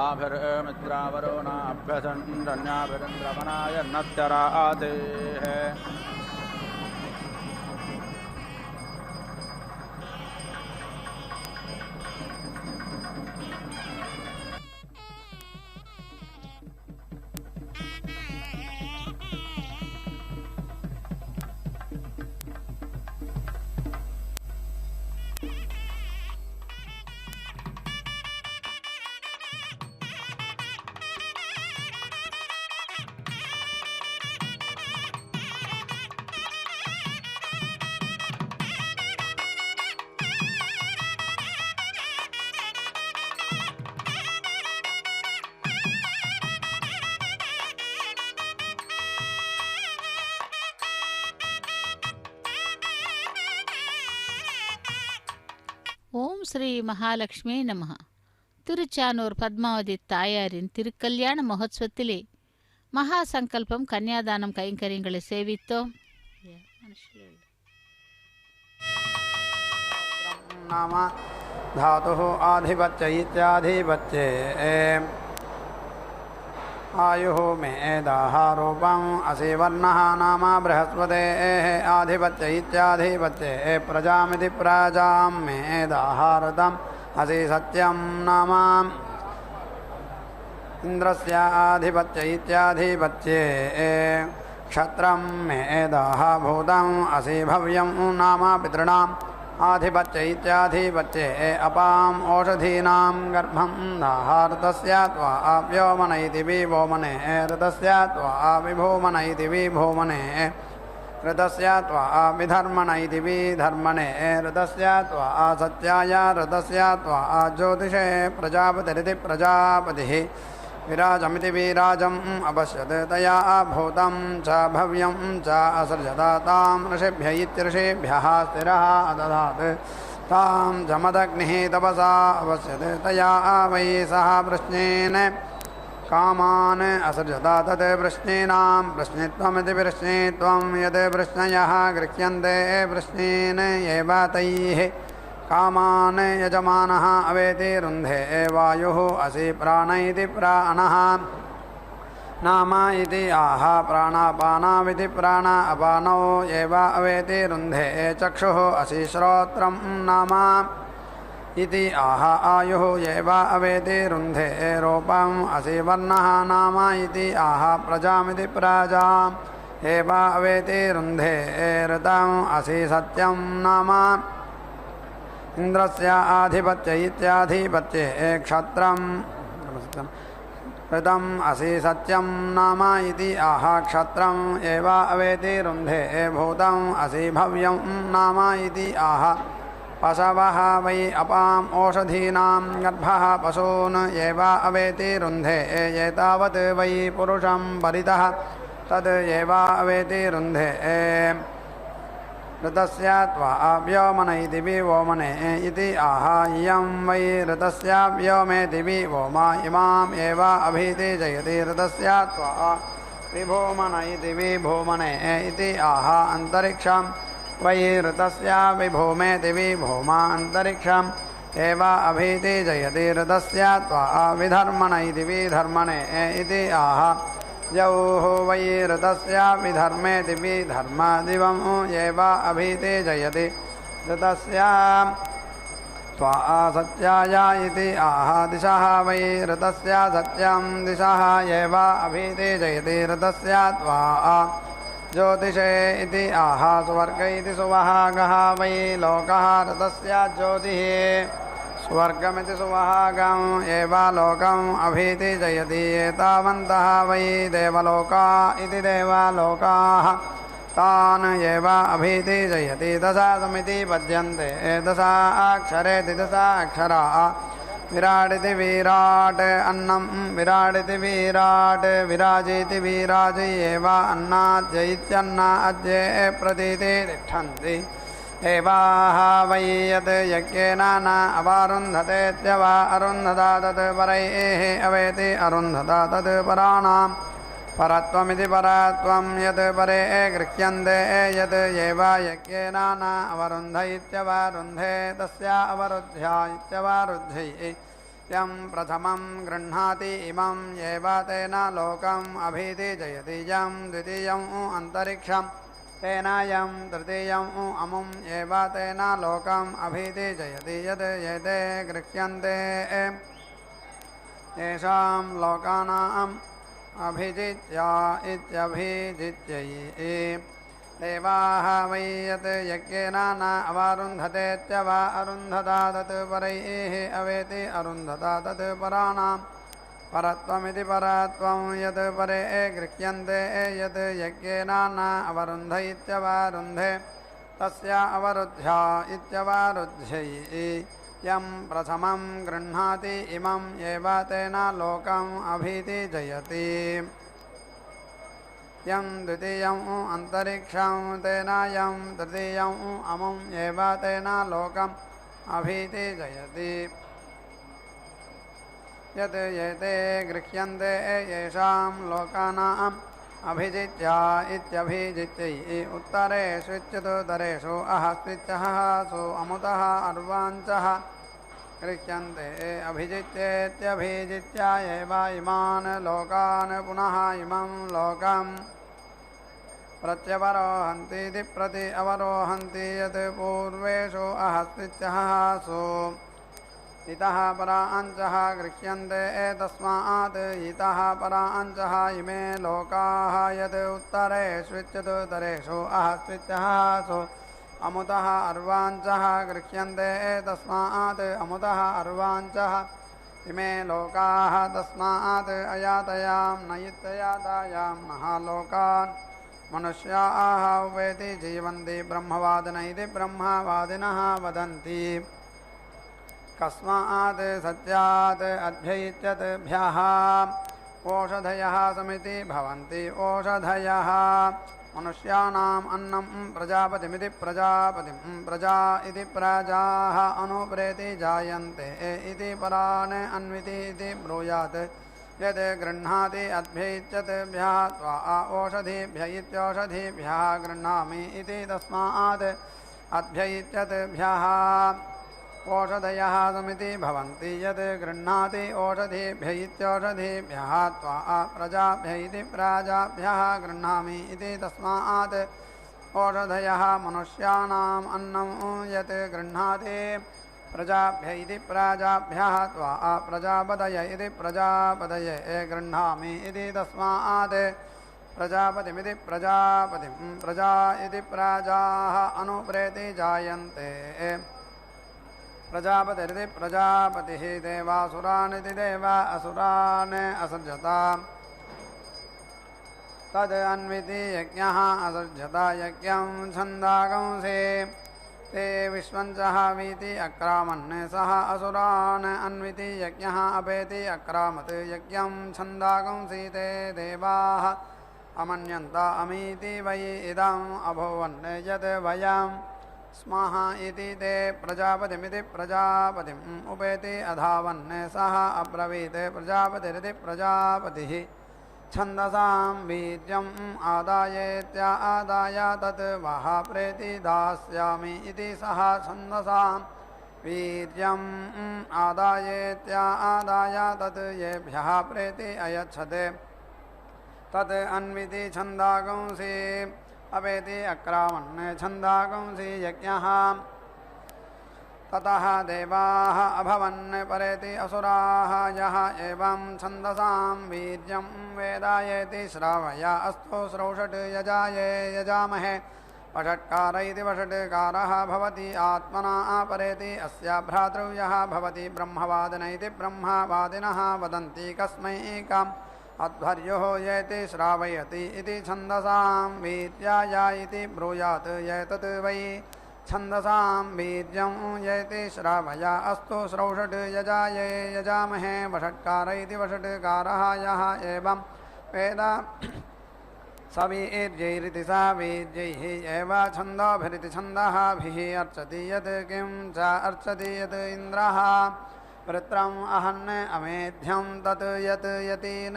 S3: आभिर्मित्रावरुणाभ्यसन्धन्याभिरिन्द्रमनाय नत्यरातेः
S2: ஓம் ஸ்ரீ மகாலட்சுமி நமஹ. திருச்சானூர் பத்மாவதி தாயாரின் திருக்கல்யாண மகோத்சவத்திலே மகா சங்கல்பம் கன்னியாதானம் கைங்கரியங்களை சேவித்தோம்.
S4: नाम धातुः आधिपत्य इत्याधिपत्ये आयुः मेदाः रूपम् असि वर्णः नाम बृहस्पतेः आधिपत्य इत्याधिपत्ये प्रजामिति प्रजां मेदाः ऋतम् असि सत्यं नाम इन्द्रस्य आधिपत्य इत्याधिपत्ये क्षत्रं मेदाः भूतम् असि भव्यं नाम पितॄणाम् आधिपत्य इत्याधिपत्ये अपाम् ओषधीनां गर्भं दाहार्तस्य त्वा व्योमन इति विभोमने ऋतस्य त्वा विभोमन इति विभोमने ऋतस्य त्वा विधर्मण इति विधर्मणे ऋतस्य त्वा सत्याय ऋतस्य त्वा ज्योतिषे प्रजापतिरिति प्रजापतिः विराजमिति विराजम् अपश्यत् तया भूतं च भव्यं च असृजत तां ऋषिभ्य इत्यऋषिभ्यः स्थिरः अदधात् तां जमदग्निः तपसा अपश्यत् तया वै सह वृष्णेन कामान् असृजत तत् वृष्णीनां वृष्णित्वमिति वृष्णित्वं यद् वृष्णयः गृह्यन्ते वृष्णेन एव तैः कामान् यजमानः अवेति रुन्धे वायुः असि प्राण इति प्राणः नाम इति आह प्राणापानाविति प्राण अपानौ एव अवेति रुन्धे चक्षुः असि श्रोत्रं नाम इति आह आयुः एव अवेति रुन्धे रूपम् असि वर्णः नाम इति आह प्रजामिति प्रजाम् एव अवेति रुन्धे ऋतम् असि सत्यं नाम इन्द्रस्य आधिपत्य इत्याधिपत्ये क्षत्रं ऋतम् असि सत्यं नाम इति आह क्षत्रम् एव अवेति रुन्धे भूतम् असि भव्यं नाम इति आह पशवः वै अपाम् ओषधीनां गर्भः पशून् एव अवेति रुन्धे एतावत् वै पुरुषं परितः तद् एव अवेति रुन्धे ऋतस्य त्वा व्योमन इति विवोमने इति आह इयं वै ऋतस्य व्योमेति विवोमा इमाम् एव अभीति जयति ऋतस्य त्वा विभोमन इति विभोमने इति आह अन्तरिक्षं वै ऋतस्य विभोमेति विभोमा अन्तरिक्षम् एव अभीति जयति ऋतस्य त्वा विधर्मण इति विधर्मणे इति आह यौः वै ऋतस्य विधर्मेति विधर्म दिवम् एव अभीति जयति ऋतस्य त्वा सत्याय इति आह दिशः वै ऋतस्य सत्यं दिशः एव अभीति जयति ऋतस्य त्वा ज्योतिषे इति आह सुवर्ग इति सुवहागः वै लोकः ऋतस्य ज्योतिः स्वर्गमिति सुवहागम् एव लोकम् अभीति जयति एतावन्तः वै देवलोका इति देवालोकाः तान् एव अभीति जयति दशासमिति पद्यन्ते दशाक्षरेति दशाक्षराः विराडिति विराट् अन्नं विराडिति विराट् विराजीति विराज एव अन्नाद्य इत्यन्ना अद्ये प्रतीति तिष्ठन्ति एवाह वै यत् यज्ञेन न अवारुन्धतेत्यवा अरुन्धता तत् परैः अवेति अरुन्धता तत् पराणां परत्वमिति परत्वं यत् परे गृह्यन्ते यत् एव यज्ञेन न अवरुन्ध इत्यवरुन्धे तस्य अवरुद्ध्या इत्यवरुद्ध्यै यं प्रथमं गृह्णाति इमं एव तेन लोकम् अभीति जयति यं द्वितीयम् अन्तरिक्षम् तेन यं तृतीयम् अमुम् एव तेन लोकम् अभीति जयति यत् एते गृह्यन्ते येषां लोकानाम् अभिजित्या इत्यभिजित्यै देवाः वै यत् यज्ञेन न अवरुन्धतेत्यवा अरुन्धता तत् परैः अवेति अरुन्धता तत् पराणां परत्वमिति परत्वं यत् परे गृह्यन्ते यत् यज्ञेन न अवरुन्ध इत्यवरुन्धे तस्य अवरुद्ध्या इत्यवरुद्ध्यै यं प्रथमं गृह्णाति इमम् एव तेन लोकम् अभीति जयति यं द्वितीयम् अन्तरिक्षं तेन यं तृतीयम् अमुम् एव तेन लोकम् अभीति जयति यत् एते गृह्यन्ते येषां लोकानाम् अभिजित्या इत्यभिजित्यै उत्तरेषु इत्युत्तरेषु अहस्वित्यः सु अमुतः अर्वाञ्चः गृह्यन्ते अभिजित्येत्यभिजित्या एव इमान् लोकान् पुनः इमं लोकम् प्रत्यवरोहन्तीति प्रति अवरोहन्ति यत् पूर्वेषु अहस्वित्यः सु इतः परा अंचः गृह्यन्ते तस्मात् इतः परा अंचः इमे लोकाः यत् उत्तरेष्वित्युत्तरेषु अहस्वित्यः सु अमुतः अर्वाञ्चः गृह्यन्ते तस्मात् अमुतः अर्वाञ्चः इमे लोकाः तस्मात् अयातयां नयित्ययातायां महालोकान् मनुष्याः उपेति जीवन्ति ब्रह्मवादिन इति ब्रह्मवादिनः वदन्ति कस्मात् सत्यात् अभ्यैत्यद्भ्यः ओषधयः समिति भवन्ति ओषधयः मनुष्याणाम् अन्नं प्रजापतिमिति प्रजापतिं प्रजा इति प्रजाः अनुप्रेति जायन्ते इति परान् अन्विति इति ब्रूयात् यद् गृह्णाति अभ्यैत्यद्भ्यः त्वा ओषधीभ्य इत्यौषधीभ्यः गृह्णामि इति तस्मात् अभ्यैत्यद्भ्यः ओषधयः समिति भवन्ति यद् गृह्णाति ओषधीभ्य इत्यौषधीभ्यः त्वा प्रजाभ्य इति प्रजाभ्यः गृह्णामि इति तस्मात् ओषधयः मनुष्याणाम् अन्नं यत् गृह्णाति प्रजाभ्य इति प्रजाभ्यः त्वा प्रजापतय इति प्रजापतये गृह्णामि इति तस्मात् प्रजापतिमिति प्रजापतिं प्रजा इति प्रजाः अनुप्रेति जायन्ते प्रजापतिरिति प्रजापतिः देवासुरान् इति देवा असुरान् असृजता तद् अन्विति यज्ञः असृजता यज्ञं छन्दागंसे ते विश्वञ्चः वीति अक्रामन् सः असुरान् अन्विति यज्ञः अपेति अक्रामत् यज्ञं छन्दागंसि ते देवाः अमन्यन्त अमीति वै इदम् अभूवन् यत् वयं स्मः इति ते प्रजापतिमिति प्रजापतिम् उपेति अधावन् सः अब्रवीत् प्रजापतिरिति प्रजापतिः छन्दसां वीर्यम् आदायेत्यादाय तत् वः प्रेति दास्यामि इति सः छन्दसां वीर्यम् आदायेत्यादाय तत् येभ्यः प्रेति अयच्छते तत् अन्विति छन्दागंसि अपेति अक्रामन् छन्दागंसि यज्ञः ततः देवाः अभवन् परेति असुराः यः एवं छन्दसां वीर्यं वेदायेति श्रावय अस्तु श्रौषट् यजाये यजामहे वषट्कार इति वषट्कारः भवति आत्मना परेति अस्य भ्रातृव्यः भवति ब्रह्मवादिन इति ब्रह्मवादिनः वदन्ति कस्मै कम् अध्वर्युः येति श्रावयति इति छन्दसां वीर्याय इति ब्रूयात् एतत् वै छन्दसां वीर्यं येति श्रावय अस्तु श्रौषट् यजाये यजामहे वषट्कार इति वषट्कारः यः एवं वेद स वीर्यैरिति सा वीर्यैः एव छन्दोभिरिति छन्दःभिः अर्चति यत् किं च अर्चति यत् इन्द्रः वृत्रम् अहन् अमेध्यं तत् यत् यतीन्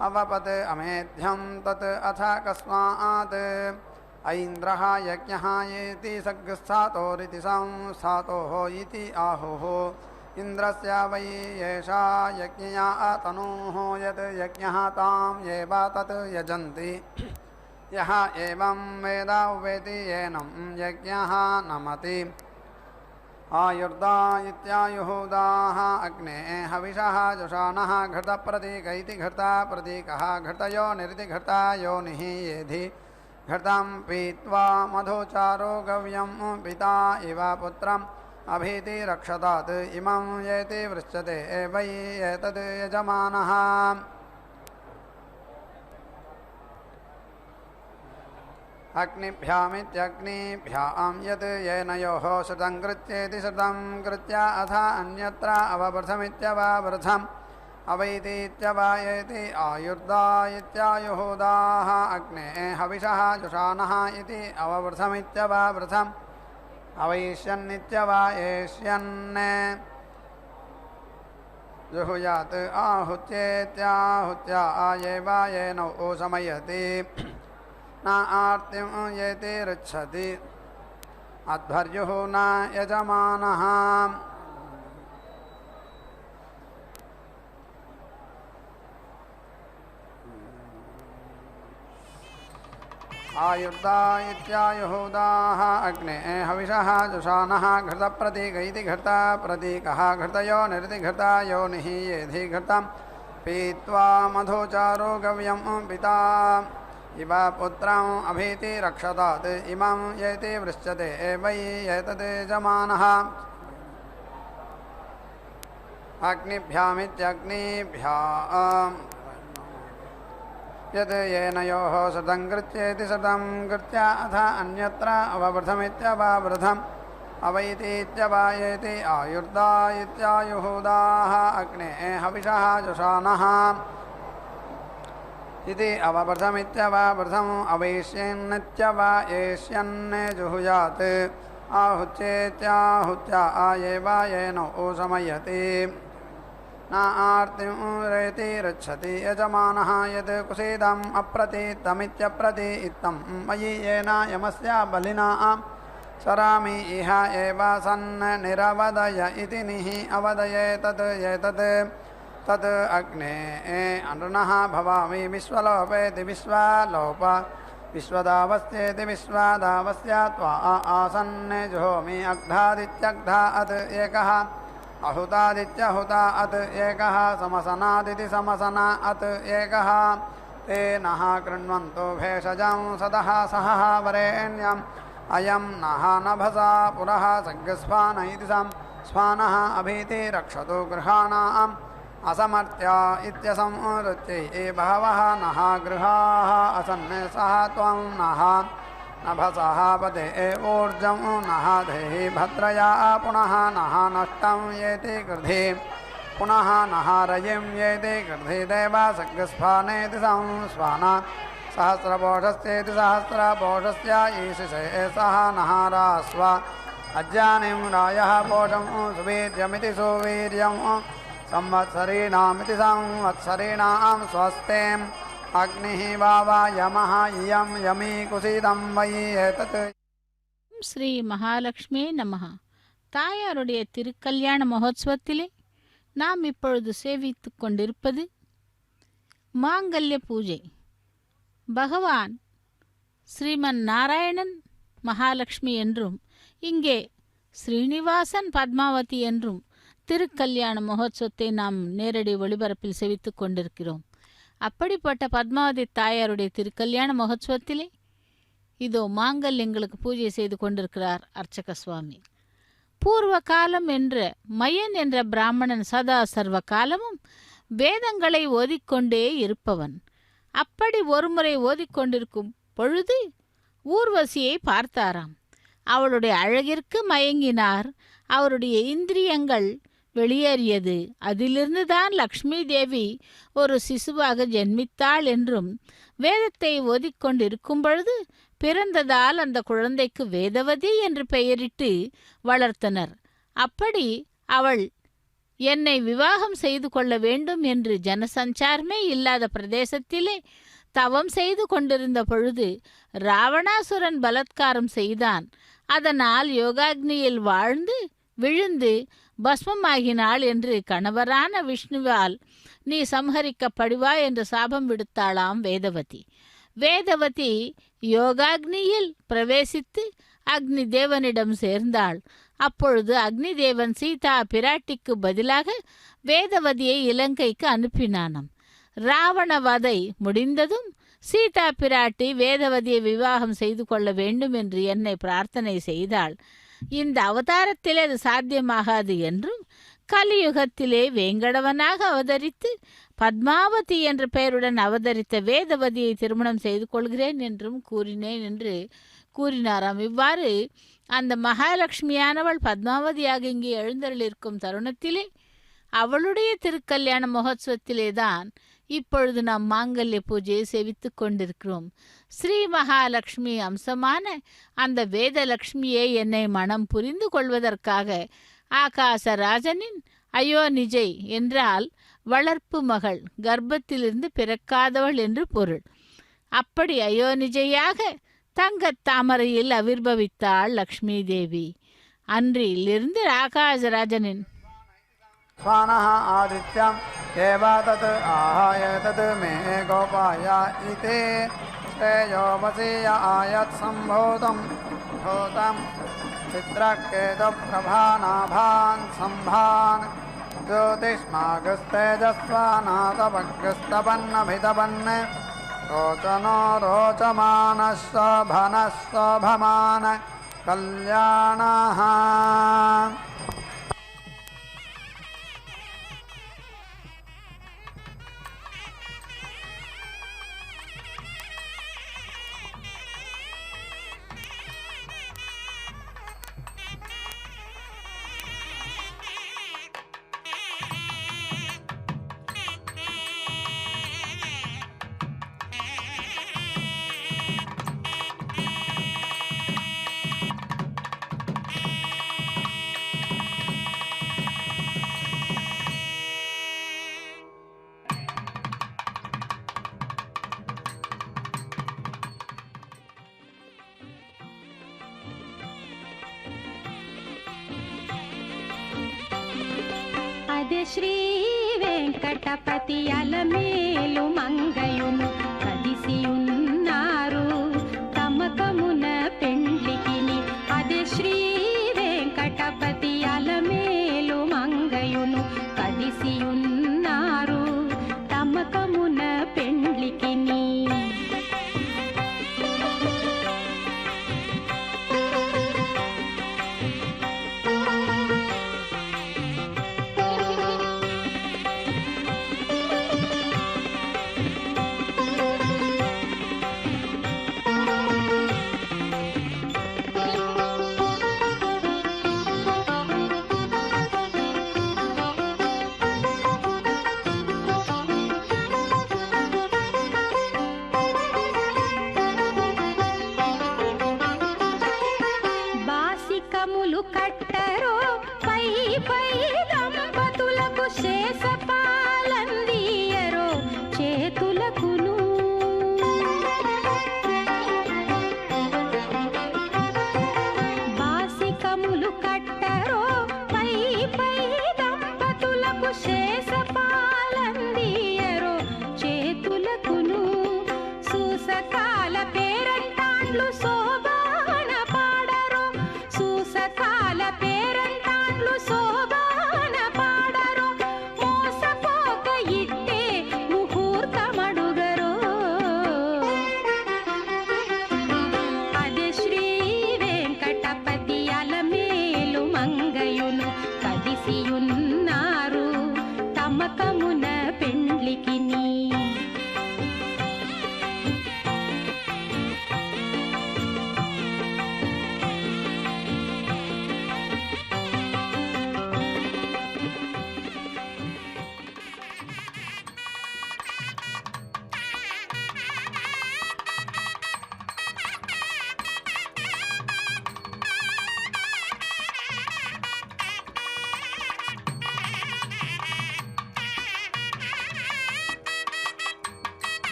S4: अवपत् अमेध्यं तत् अथ कस्मात् ऐन्द्रः यज्ञः येति सग्स्थातोरिति संस्थातोः इति आहुः इन्द्रस्य वै एषा यज्ञया तनूः यत् यज्ञः तां एव तत् यजन्ति यः एवं वेद उवेति येनं यज्ञः नमति आयुर्दा इत्यायुहुदाः अग्ने हविषः जुषाणः घृतप्रतीक इति घृतप्रतीकः घृतयो निरिति घृतयोनिः येधि घृतं पीत्वा मधुचारो गव्यं पिता इव पुत्रम् अभीति रक्षतात् इमं येति वृच्यते वै एतद् यजमानः अग्निभ्यामित्यग्निभ्यां यत् येनयोः श्रुतं कृत्येति श्रुतं कृत्य अथ अन्यत्र अववृथमित्यववृथम् अवैतीत्यवायेति आयुर्दा इत्यायुहुदाः अग्ने हविषः जुषाणः इति अववृथमित्यववृथम् अवैष्यन्नित्यवा एष्यन् जुहुयात् आहुत्येत्याहुत्या आयेवायेनौ समयति न आर्तिं येति ऋच्छति अध्वर्युः न यजमानः आयुर्दा इत्यायुहुदाः अग्ने हविषः जुषानः घृतप्रतीक इति घृतप्रतीकः घृतयो निरति घृता योनिः येधि घृतं पीत्वा मधुचारो गव्यं पिता इव पुत्रम् अभीति रक्षतात् इमं येति वृश्चते वै एतद् यजमानः अग्निभ्यामित्यग्निभ्याम् यद् येनयोः श्रुतं कृत्येति श्रुतं कृत्य अथ अन्यत्र अववृथमित्यववृथम् अवैतीत्यवायेति आयुर्दा इत्यायुहुदाः अग्ने हविषः जुषानः इति अववृथमित्यववृथम् अवैष्यन्नित्यवायेष्यन् जुहुयात् आहुत्येत्याहुत्या आयेवायेनौ समयति न आर्तिं रेति ऋच्छति यजमानः यद् कुसीदम् अप्रतीतमित्यप्रतीतं मयि येन यमस्य बलिना सरामि इह एव सन् निरवदय इति निः अवदयेतद् एतद् तद् अग्ने अनृणः भवामि विश्वलोपेति विश्वलोप विश्वदावस्येति विश्वदावस्य त्वा आसन् जुहोमि अग्धादित्यग्धा अत् एकः अहुतादित्यहुता अत् एकः समसनादिति समसना अत् एकः ते नः कृण्वन्तो भेषजं सदः सहः वरेण्यम् अयं नः नभसा पुरः सग्स्वान इति स्वानः अभीति रक्षतु गृहाणाम् असमर्त्या इत्यसंवृत्यै बहवः नः गृहाः असन् सः त्वं नः नभसः पदे ऊर्जं नः देहि भद्रया पुनः नः नष्टं येति कृधि पुनः नः रयिं येति कृधि देवासग्स्फानेति संस्वान सहस्रपोषस्येति सहस्रपोषस्य ईशिषे सः नः रास्व अज्ञानिं रायः पोषं सुवीर्यमिति सुवीर्यं संवत्सरीणामिति संवत्सरीणां स्वस्तिम् अग्निः वावा यमः इयं यमी कुसीदं वै एतत्.
S2: ஸ்ரீ மகாலட்சுமி நமஹ. தாயாருடைய திருக்கல்யாண மகோத்சவத்திலே நாம் இப்பொழுது சேவித்து கொண்டிருப்பது மாங்கல்ய பூஜை. பகவான் ஸ்ரீமன் நாராயணன் மகாலட்சுமி என்றும் இங்கே ஸ்ரீனிவாசன் பத்மாவதி என்றும் திருக்கல்யாண மகோத்சவத்தை நாம் நேரடி ஒளிபரப்பில் சேவித்து கொண்டிருக்கிறோம். அப்படிப்பட்ட பத்மாவதி தாயாருடைய திருக்கல்யாண மகோத்சவத்திலே இதோ மாங்கல்யங்களுக்கு பூஜை செய்து கொண்டிருக்கிறார் அர்ச்சக சுவாமி. பூர்வ காலம் என்ற மயன் என்ற பிராமணன் சதா சர்வ காலமும் வேதங்களை ஓதிக்கொண்டே இருப்பவன். அப்படி ஒருமுறை ஓதிக்கொண்டிருக்கும் பொழுது ஊர்வசியை பார்த்தாராம். அவளுடைய அழகிற்கு மயங்கினார். அவருடைய இந்திரியங்கள் வெளியேறியது. அதிலிருந்து தான் லக்ஷ்மி தேவி ஒரு சிசுவாக ஜென்மித்தாள் என்றும் வேதத்தை ஓதிக்கொண்டிருக்கும் பொழுது பிறந்ததால் அந்த குழந்தைக்கு வேதவதி என்று பெயரிட்டு வளர்த்தனர். அப்படி அவள் என்னை விவாகம் செய்து கொள்ள வேண்டும் என்று ஜனசஞ்சாரமே இல்லாத பிரதேசத்திலே தவம் செய்து கொண்டிருந்த பொழுது ராவணாசுரன் பலாத்காரம் செய்தான். அதனால் யோகாக்னியில் வாழ்ந்து விழுந்து பஸ்மமாகினாள் என்று கணவரான விஷ்ணுவால் நீ சம்ஹரிக்கப்படுவாய் என்று சாபம் விடுத்தாளாம் வேதவதி. வேதவதி யோகாக்னியில் பிரவேசித்து அக்னி தேவனிடம் சேர்ந்தாள். அப்பொழுது அக்னி தேவன் சீதா பிராட்டிக்கு பதிலாக வேதவதியை இலங்கைக்கு அனுப்பினானாம். ராவணவதை முடிந்ததும் சீதா பிராட்டி வேதவதியை விவாகம் செய்து கொள்ள வேண்டும் என்று என்னை பிரார்த்தனை செய்தாள். இந்த அவதாரத்திலே அது சாத்தியமாகாது என்றும் கலியுகத்திலே வேங்கடவனாக அவதரித்து பத்மாவதி என்ற பெயருடன் அவதரித்த வேதவதியை திருமணம் செய்து கொள்கிறேன் என்றும் கூறினேன் என்று கூறினாராம். இவ்வாறு அந்த மகாலட்சுமியானவள் பத்மாவதியாக இங்கே எழுந்தருளிருக்கும் தருணத்திலே அவளுடைய திருக்கல்யாண மகோத்சவத்திலே தான் இப்பொழுது நாம் மாங்கல்ய பூஜையை சேவித்து கொண்டிருக்கிறோம். ஸ்ரீ மகாலட்சுமி அம்சமான அந்த வேதலட்சுமியை என்னை மனம் புரிந்து கொள்வதற்காக ஆகாசராஜனின் அயோனிஜை என்றால் வளர்ப்பு மகள், கர்ப்பத்திலிருந்து பிறக்காதவள் என்று பொருள். அப்படி அயோனிஜையாக தங்கத் தாமரையில் அவிர்பவித்தாள் லக்ஷ்மி தேவி. அன்றிலிருந்து ஆகாசராஜனின்
S4: स्वानः आदित्यम् एव तत् आहाय तत् मे गोपाय इति श्रेयोपसीय आयत्सम्भूतं भूतं चित्रकेतुप्रभानाभान् सम्भान् ज्योतिष्मागस्तेजस्वानातपग्रस्तपन्नभितपन् रोचनो रोचमानः शोभनः शोभमान् कल्याणः.
S5: అదే శ్రీ వెంకటపతి అలమేలు మంగయును కదిసి ఉన్నారు తమకమున పెండ్లికిని. అదే శ్రీ వెంకటపతి అలమేలు మంగయును కదిసి ఉన్నారు తమకమున పెండ్లికిని.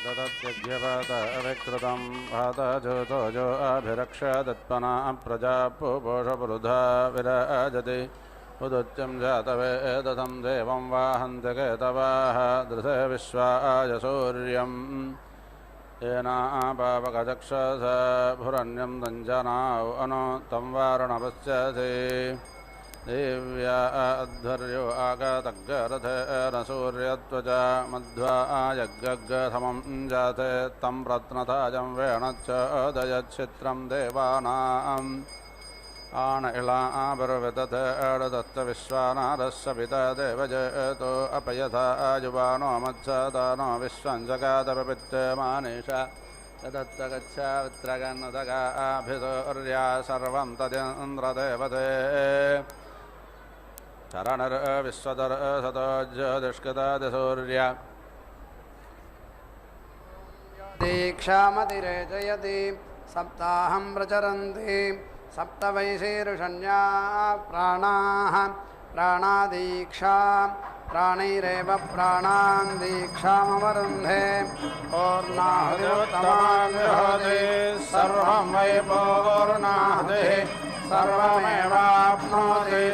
S3: ददत्यज्ञपत अविकृतं भातजोतोजो अभिरक्षदत्पना प्रजा पुपोषपुरुधा विराजति उदुच्यं जातवेदतं देवं वाहन्ति केतवाः दृशे विश्वाय सूर्यम् येनापापकचक्षस भुरण्यं दञ्जनाव अनु तं वारुणपश्यसि देव्या अध्वर्यो आगतग्रथेन सूर्यत्वचा मध्वा यज्ञगथमं जाते तं रत्नताजं वेणच्चोदयच्छित्रं देवानाम् आन इलाभिर्विदधे एडदत्तविश्वानारस्य पिता देवजयतो अपयथा युवानो मत्सदानो विश्वं जगादपवित्यमानेषा तदत्त गच्छावित्रगन्नदगाभिधोर्या सर्वं तदिन्द्रदेवते चरणर्विश्वदर्शतोज्योतिष्कृतादिसूर्य
S4: दीक्षामतिरेचयति सप्ताहं प्रचरन्ति सप्त वैशीर्षण्या प्राणाः प्राणादीक्षा प्राणैरेव प्राणान् दीक्षामवरुन्धे पूर्णाहुतिरुत्तमाङ्गहोति सर्वं वै पूर्णाहुतिः सर्वमेवाप्नोति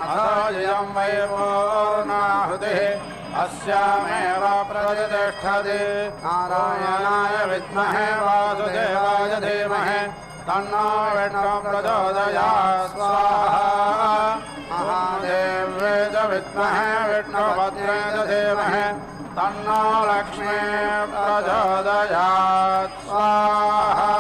S4: अथोऽयं वै पूर्णाहुतिः अस्यामेव प्रतिष्ठति नारायणाय विद्महे वासुदेवाय धीमहि तन्नो विष्णुः प्रचोदयात् स्वाहा महादेव्ये च विद्महे विष्णुभद्रे च धीमहि तन्नो लक्ष्मीः प्रचोदयात् स्वाहा।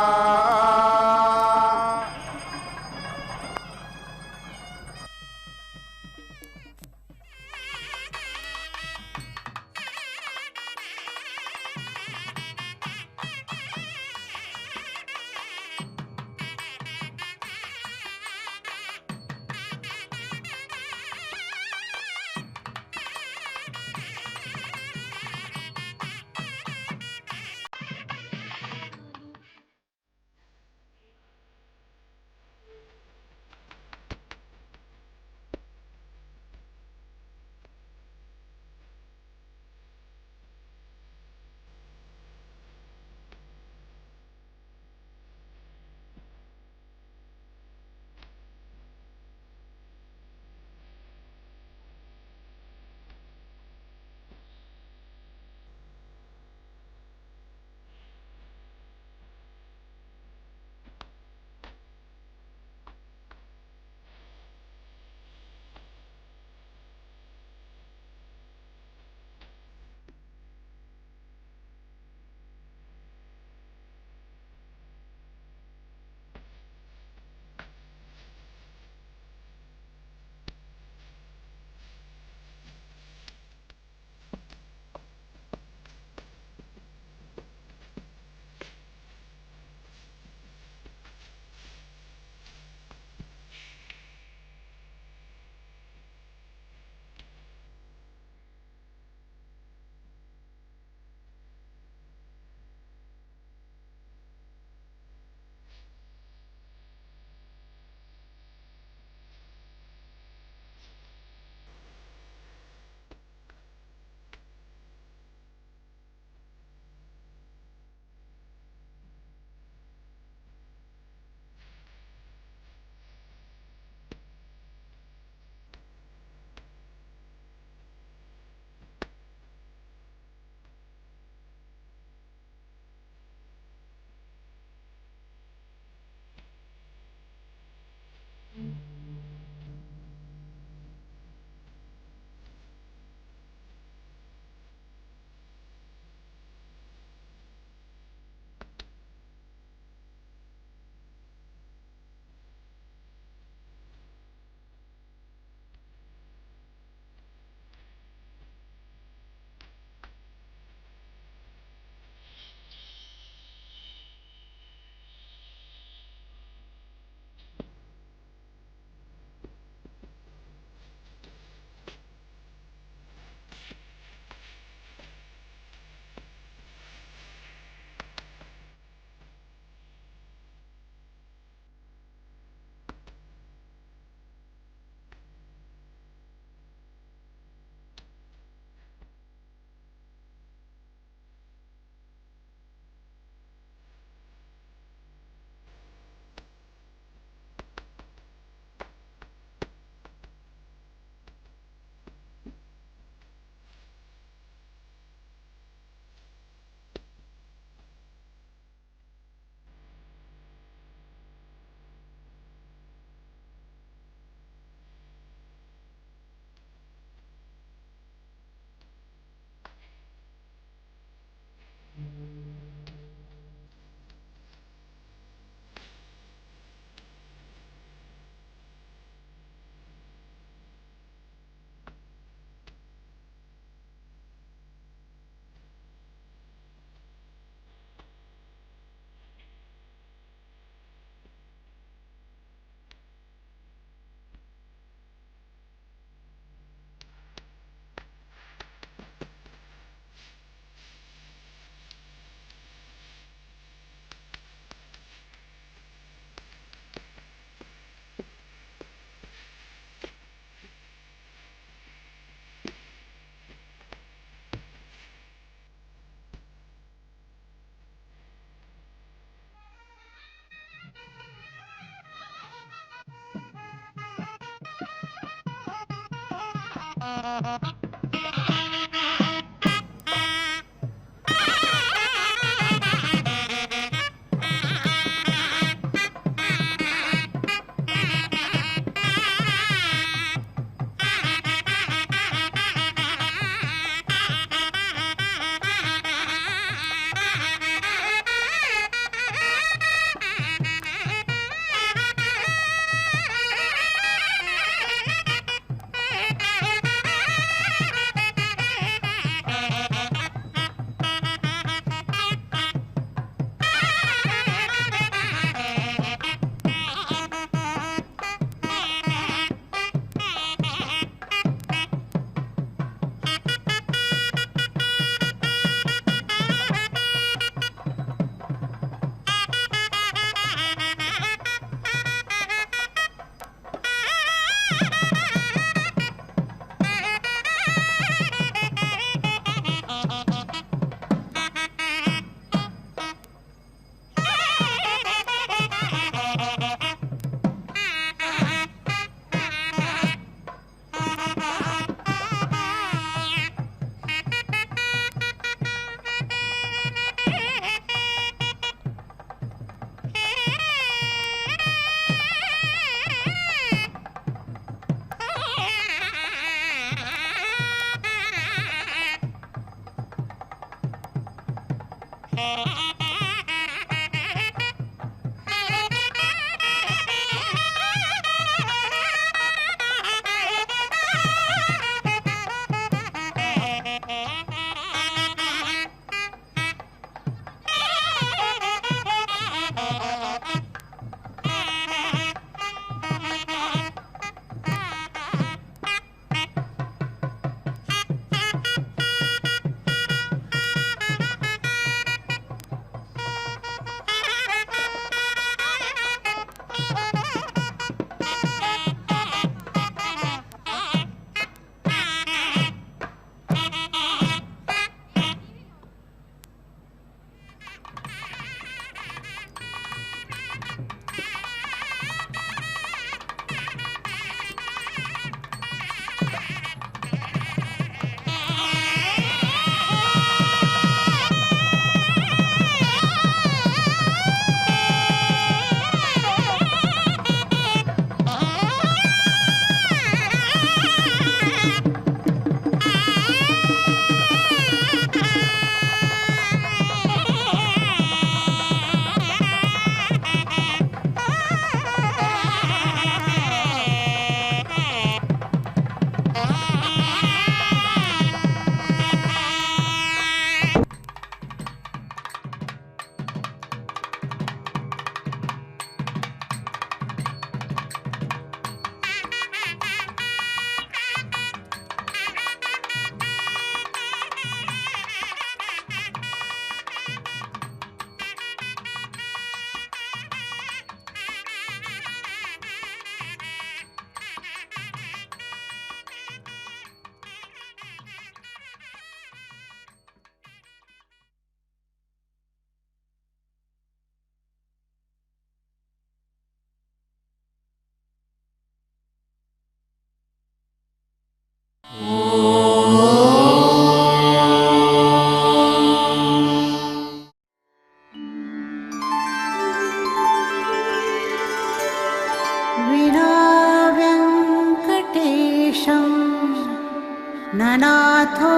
S6: ननाथो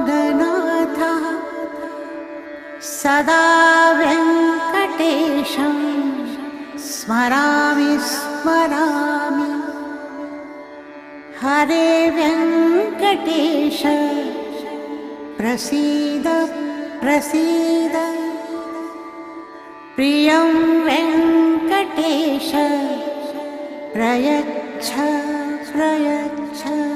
S6: ननाथः सदा वेङ्कटेशं स्मरामि स्मरामि। हरे वेङ्कटेश प्रसीद प्रसीद। प्रियं वेङ्कटेश प्रयच्छ प्रयच्छ।